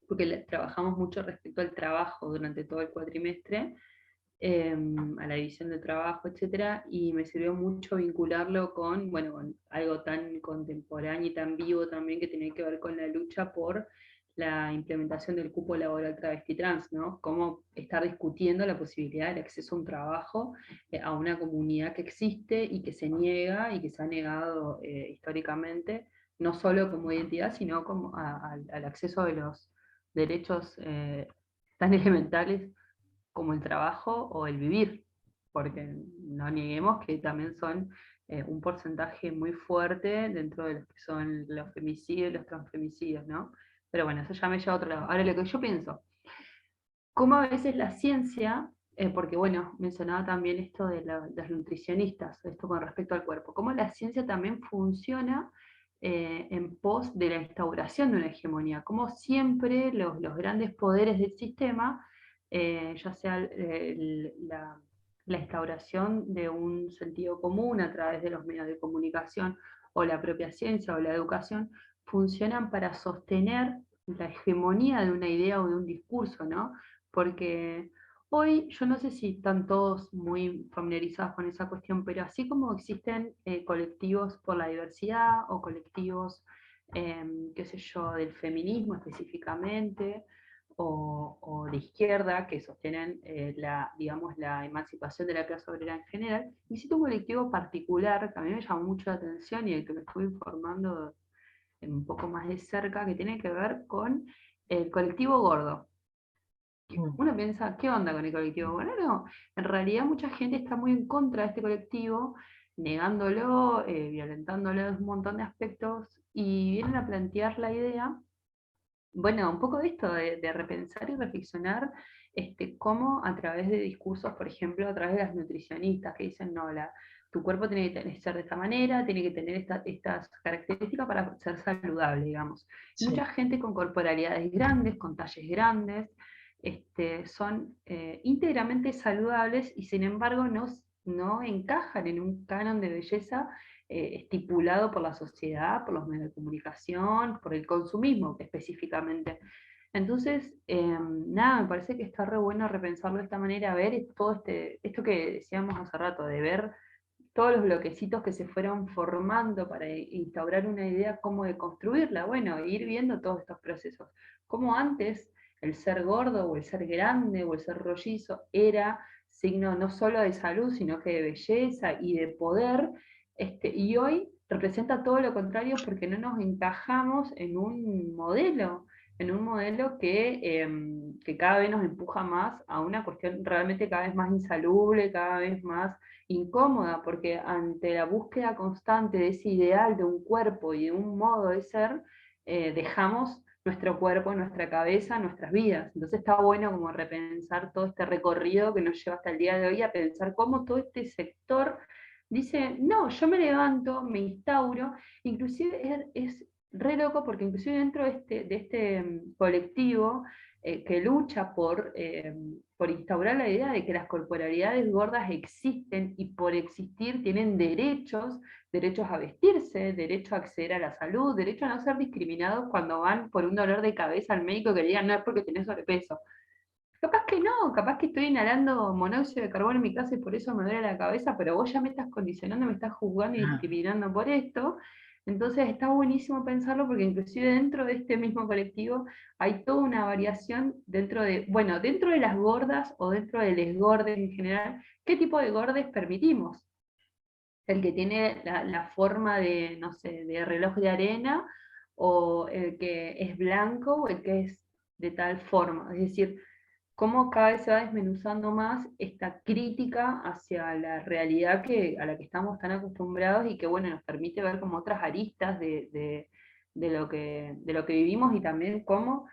porque trabajamos mucho respecto al trabajo durante todo el cuatrimestre, a la división de trabajo, etcétera, y me sirvió mucho vincularlo con, bueno, con algo tan contemporáneo y tan vivo también, que tiene que ver con la lucha por la implementación del cupo laboral travesti trans, ¿no? Cómo estar discutiendo la posibilidad del acceso a un trabajo a una comunidad que existe y que se niega y que se ha negado históricamente, no solo como identidad, sino como al acceso de los derechos tan elementales como el trabajo o el vivir, porque no nieguemos que también son un porcentaje muy fuerte dentro de los que son los femicidios y los transfemicidios, ¿no? Pero bueno, eso ya me lleva a otro lado. Ahora, lo que yo pienso, cómo a veces la ciencia, porque bueno, mencionaba también esto de los nutricionistas, esto con respecto al cuerpo, cómo la ciencia también funciona en pos de la instauración de una hegemonía, como siempre los grandes poderes del sistema, ya sea la instauración de un sentido común a través de los medios de comunicación, o la propia ciencia o la educación, funcionan para sostener la hegemonía de una idea o de un discurso, ¿no? Porque hoy, yo no sé si están todos muy familiarizados con esa cuestión, pero así como existen colectivos por la diversidad o colectivos, qué sé yo, del feminismo específicamente, o de izquierda, que sostienen digamos, la emancipación de la clase obrera en general, existe un colectivo particular que a mí me llamó mucho la atención y el que me estuve informando un poco más de cerca, que tiene que ver con el colectivo gordo. Uno piensa, ¿qué onda con el colectivo? Bueno, no, en realidad mucha gente está muy en contra de este colectivo, negándolo, violentándolo en un montón de aspectos, y vienen a plantear la idea, bueno, un poco de esto, de repensar y reflexionar cómo a través de discursos, por ejemplo, a través de las nutricionistas que dicen, no, tu cuerpo tiene que ser de esta manera, tiene que tener estas características para ser saludable, digamos. Sí. Mucha gente con corporalidades grandes, con talles grandes, son íntegramente saludables y sin embargo no encajan en un canon de belleza estipulado por la sociedad, por los medios de comunicación, por el consumismo específicamente. Entonces, nada, me parece que está re bueno repensarlo de esta manera, ver todo esto que decíamos hace rato, de ver todos los bloquecitos que se fueron formando para instaurar una idea, cómo de construirla. Bueno, ir viendo todos estos procesos. Como antes el ser gordo o el ser grande o el ser rollizo era signo no solo de salud, sino que de belleza y de poder, y hoy representa todo lo contrario porque no nos encajamos en un modelo que cada vez nos empuja más a una cuestión realmente cada vez más insalubre, cada vez más incómoda, porque ante la búsqueda constante de ese ideal de un cuerpo y de un modo de ser, dejamos nuestro cuerpo, nuestra cabeza, nuestras vidas. Entonces está bueno como repensar todo este recorrido que nos lleva hasta el día de hoy, a pensar cómo todo este sector dice, no, yo me levanto, me instauro, inclusive es re loco porque inclusive dentro de este colectivo que lucha por instaurar la idea de que las corporalidades gordas existen y por existir tienen derechos a vestirse, derecho a acceder a la salud, derecho a no ser discriminados cuando van por un dolor de cabeza al médico que le digan no es porque tenés sobrepeso. Capaz que no, capaz que estoy inhalando monóxido de carbono en mi casa y por eso me duele la cabeza, pero vos ya me estás condicionando, me estás juzgando y discriminando por esto. Entonces está buenísimo pensarlo porque inclusive dentro de este mismo colectivo hay toda una variación dentro de las gordas o dentro de les gordes en general, ¿qué tipo de gordes permitimos? El que tiene la forma de, no sé, de reloj de arena, o el que es blanco, o el que es de tal forma. Es decir, cómo cada vez se va desmenuzando más esta crítica hacia la realidad a la que estamos tan acostumbrados y que, bueno, nos permite ver como otras aristas de lo que vivimos, y también cómo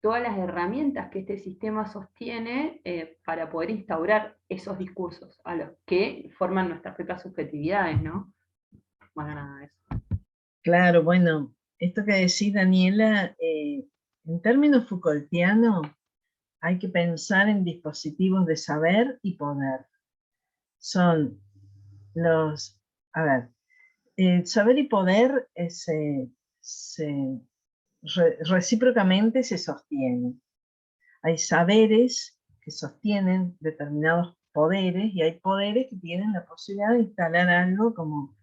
todas las herramientas que este sistema sostiene para poder instaurar esos discursos a los que forman nuestras propias subjetividades, ¿no? Bueno, nada, eso. Claro, bueno, esto que decís, Daniela, En términos Foucaultianos, hay que pensar en dispositivos de saber y poder. Son los, a ver, saber y poder recíprocamente se sostienen. Hay saberes que sostienen determinados poderes y hay poderes que tienen la posibilidad de instalar algo como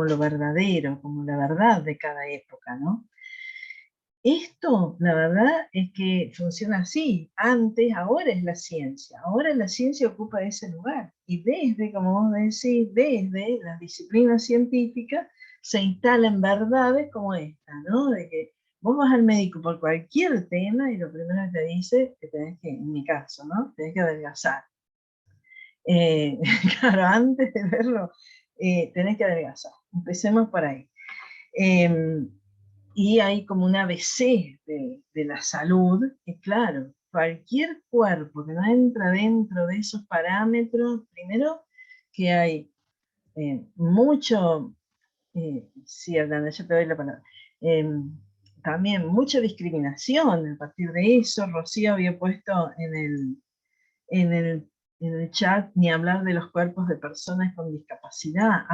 lo verdadero, como la verdad de cada época, ¿no? Esto, la verdad, es que funciona así. Antes, ahora es la ciencia. Ahora la ciencia ocupa ese lugar. Y desde, como vos decís, desde las disciplinas científicas se instalan verdades como esta, ¿no? De que vos vas al médico por cualquier tema y lo primero que te dice que tenés que, en mi caso, ¿no? Tenés que adelgazar. Claro, antes de verlo, tenés que adelgazar. Empecemos por ahí. Y hay como un ABC de la salud, y claro, cualquier cuerpo que no entra dentro de esos parámetros, primero que hay mucho, sí, Aldana, yo te doy la palabra, también mucha discriminación a partir de eso. Rocío había puesto en el chat ni hablar de los cuerpos de personas con discapacidad.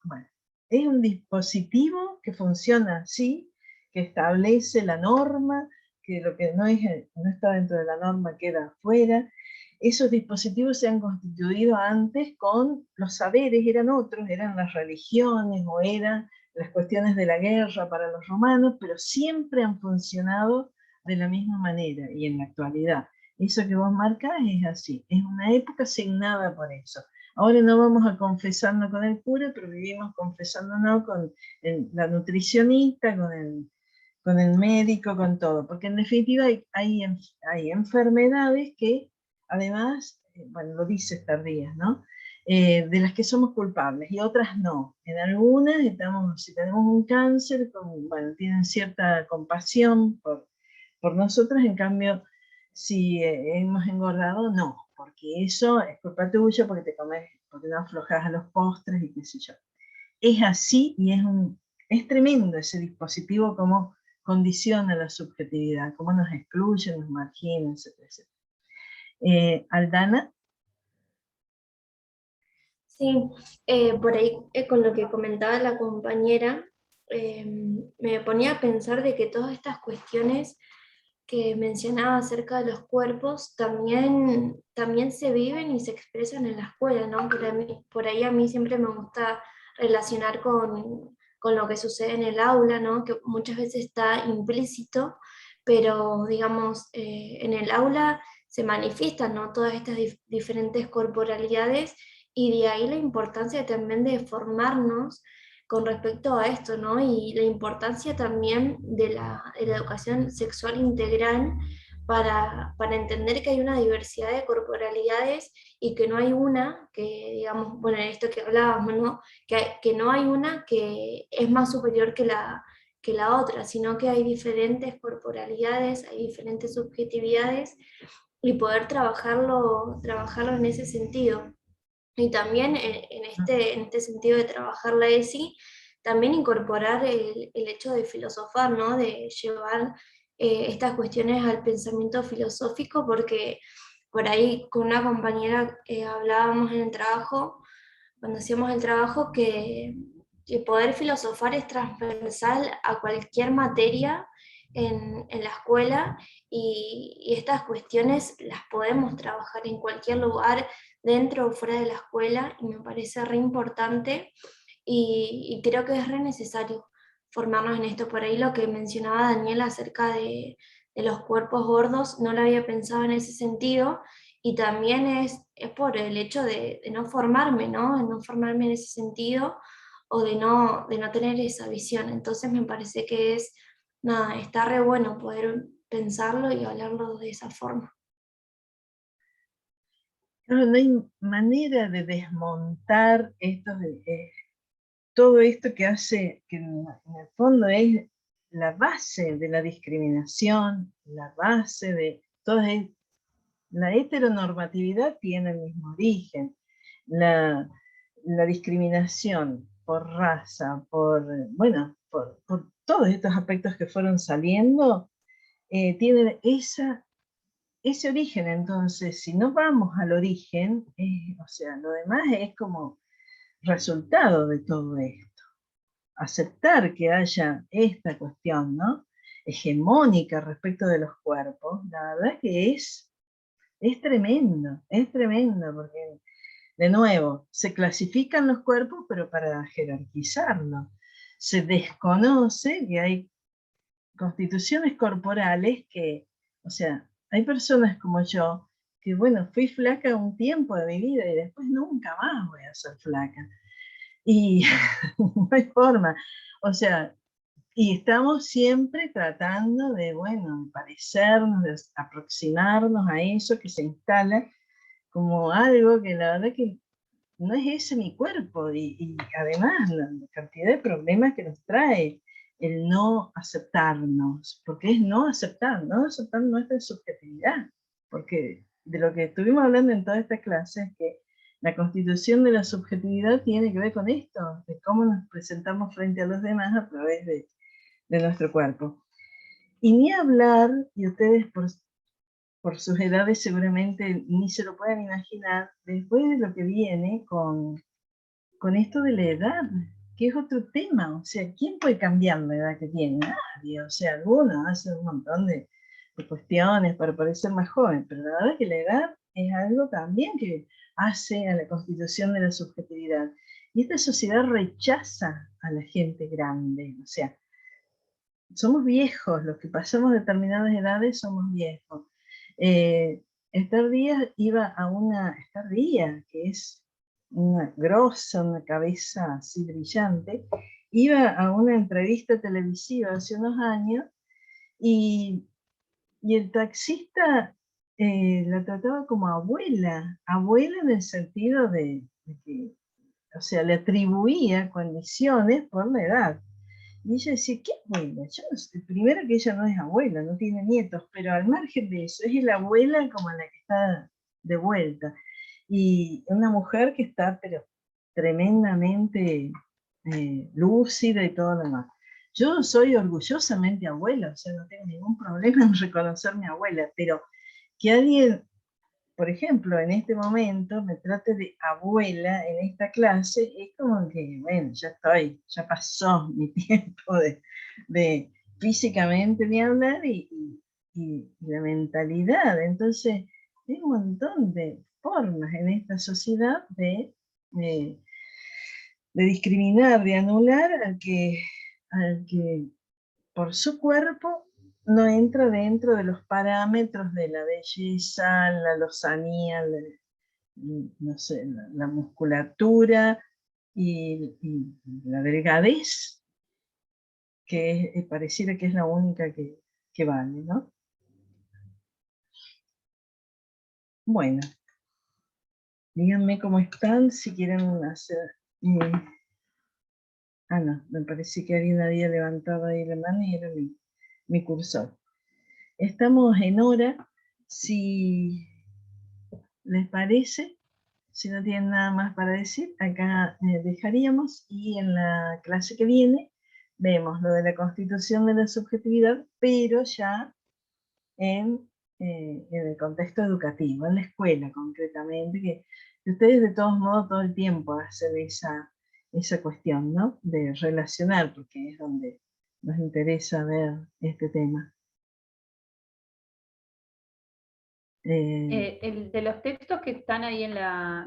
Bueno, es un dispositivo que funciona así, que establece la norma, que lo que no está dentro de la norma queda afuera. Esos dispositivos se han constituido antes con los saberes, eran otros, eran las religiones o eran las cuestiones de la guerra para los romanos, pero siempre han funcionado de la misma manera y en la actualidad. Eso que vos marcás es así, es una época asignada por eso. Ahora no vamos a confesarnos con el cura, pero vivimos confesándonos con la nutricionista, con el médico, con todo. Porque en definitiva hay enfermedades que además, bueno, lo dice Tardías, ¿no? De las que somos culpables y otras no. En algunas si tenemos un cáncer, bueno, tienen cierta compasión por nosotros, en cambio, si hemos engordado, no, porque eso es culpa tuya, porque porque no aflojas a los postres y qué sé yo. Es así y es tremendo ese dispositivo, cómo condiciona la subjetividad, cómo nos excluye, nos margina, etcétera, etcétera. Aldana. Sí, por ahí con lo que comentaba la compañera, me ponía a pensar de que todas estas cuestiones que mencionaba acerca de los cuerpos también se viven y se expresan en la escuela, ¿no? Por ahí a mí siempre me gusta relacionar con lo que sucede en el aula, ¿no? Que muchas veces está implícito, pero digamos, en el aula se manifiestan, ¿no? Todas estas diferentes corporalidades y de ahí la importancia también de formarnos con respecto a esto, ¿no? Y la importancia también de la educación sexual integral para entender que hay una diversidad de corporalidades y que no hay una que, digamos, bueno, en esto que hablábamos, ¿no? Que no hay una que es más superior que la otra, sino que hay diferentes corporalidades, hay diferentes subjetividades y poder trabajarlo en ese sentido. Y también en este sentido de trabajar la ESI, también incorporar el hecho de filosofar, ¿no? De llevar estas cuestiones al pensamiento filosófico, porque por ahí con una compañera hablábamos en el trabajo, cuando hacíamos el trabajo, que poder filosofar es transversal a cualquier materia en la escuela y estas cuestiones las podemos trabajar en cualquier lugar, dentro o fuera de la escuela, y me parece re importante y creo que es re necesario formarnos en esto. Por ahí lo que mencionaba Daniela acerca de los cuerpos gordos, no lo había pensado en ese sentido, y también es por el hecho de no formarme, ¿no? De no formarme en ese sentido o de no tener esa visión. Entonces me parece que nada, está re bueno poder pensarlo y hablarlo de esa forma. Claro, no hay manera de desmontar todo esto que hace, que en el fondo es la base de la discriminación, la base de toda la heteronormatividad tiene el mismo origen. La discriminación por raza, por todos estos aspectos que fueron saliendo, tienen ese origen. Entonces, si no vamos al origen, o sea, lo demás es como resultado de todo esto. Aceptar que haya esta cuestión, ¿no?, hegemónica respecto de los cuerpos, la verdad que es tremendo, porque, de nuevo, se clasifican los cuerpos, pero para jerarquizarlos. Se desconoce que hay constituciones corporales que, o sea, hay personas como yo, que bueno, fui flaca un tiempo de mi vida y después nunca más voy a ser flaca. Y no hay forma. O sea, y estamos siempre tratando de, bueno, parecernos, de aproximarnos a eso que se instala como algo que la verdad que no es ese mi cuerpo, y además la cantidad de problemas que nos trae el no aceptarnos, porque es no aceptar nuestra subjetividad, porque de lo que estuvimos hablando en toda esta clase es que la constitución de la subjetividad tiene que ver con esto, de cómo nos presentamos frente a los demás a través de nuestro cuerpo. Y ni hablar, y ustedes por sus edades seguramente ni se lo pueden imaginar, después de lo que viene con esto de la edad, que es otro tema. O sea, ¿quién puede cambiar la edad que tiene? Nadie. O sea, algunos hacen un montón de cuestiones para parecer más joven, pero la verdad es que la edad es algo también que hace a la constitución de la subjetividad. Y esta sociedad rechaza a la gente grande. O sea, somos viejos, los que pasamos determinadas edades somos viejos. Esther Díaz iba a Esther Díaz, que es una grosa, una cabeza así brillante, iba a una entrevista televisiva hace unos años y el taxista la trataba como abuela en el sentido de que, o sea, le atribuía condiciones por la edad. Y ella decía, ¿qué abuela? Yo no sé, primero que ella no es abuela, no tiene nietos, pero al margen de eso, es la abuela como la que está de vuelta. Y una mujer que está, pero tremendamente lúcida y todo lo demás. Yo soy orgullosamente abuela, o sea, no tengo ningún problema en reconocerme abuela, pero que alguien, por ejemplo, en este momento me trate de abuela en esta clase, es como que, bueno, ya pasó mi tiempo de físicamente de hablar y la mentalidad. Entonces, hay un montón de formas en esta sociedad de discriminar, de anular al que por su cuerpo no entra dentro de los parámetros de la belleza, la lozanía, no sé, la musculatura y la delgadez, que pareciera que es la única que vale, ¿no? Bueno, díganme cómo están, si quieren hacer... no, me parece que alguien había levantado ahí la mano y era mi cursor. Estamos en hora, si les parece, si no tienen nada más para decir, acá dejaríamos, y en la clase que viene vemos lo de la constitución de la subjetividad, pero ya en el contexto educativo, en la escuela concretamente, que ustedes de todos modos todo el tiempo hacen esa cuestión, ¿no?, de relacionar, porque es donde nos interesa ver este tema. De los textos que están ahí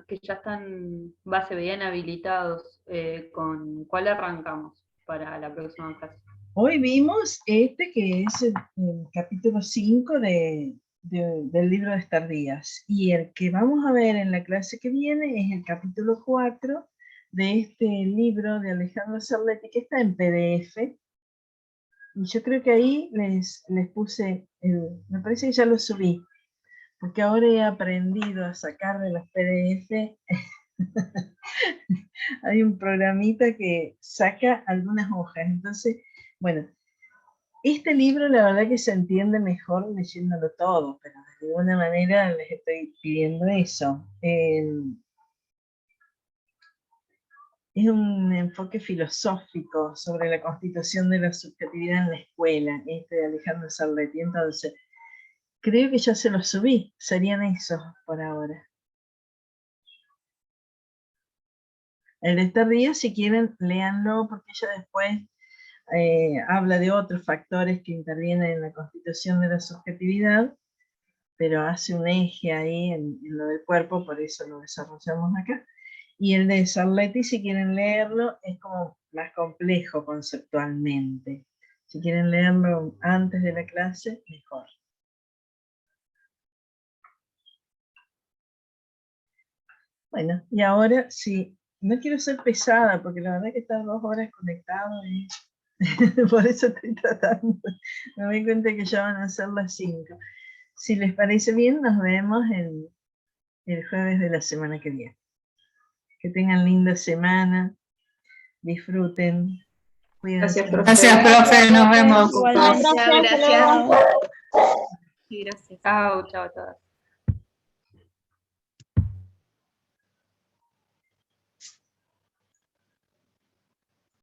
que ya están, se veían habilitados, ¿con cuál arrancamos para la próxima clase? Hoy vimos este que es el capítulo 5 del libro de Esther Díaz, y el que vamos a ver en la clase que viene es el capítulo 4 de este libro de Alejandro Cerletti, que está en PDF, y yo creo que ahí les puse, me parece que ya lo subí, porque ahora he aprendido a sacar de los PDF. Hay un programita que saca algunas hojas, entonces, bueno, este libro la verdad que se entiende mejor leyéndolo todo, pero de alguna manera les estoy pidiendo eso. es un enfoque filosófico sobre la constitución de la subjetividad en la escuela, este de Alejandro Sarletti. Entonces, creo que ya se los subí, serían esos por ahora. El de este día, si quieren, léanlo, porque ella después habla de otros factores que intervienen en la constitución de la subjetividad, pero hace un eje ahí en lo del cuerpo, por eso lo desarrollamos acá. Y el de Sarletti, si quieren leerlo, es como más complejo conceptualmente. Si quieren leerlo antes de la clase, mejor. Bueno, y ahora sí, no quiero ser pesada, porque la verdad que estar 2 horas conectado y por eso estoy tratando. Me doy cuenta que ya van a ser las 5. Si les parece bien, nos vemos el jueves de la semana que viene. Que tengan linda semana, disfruten, cuídense. Gracias, profe, nos vemos. Gracias. Sí, gracias. Chao, chao, chao.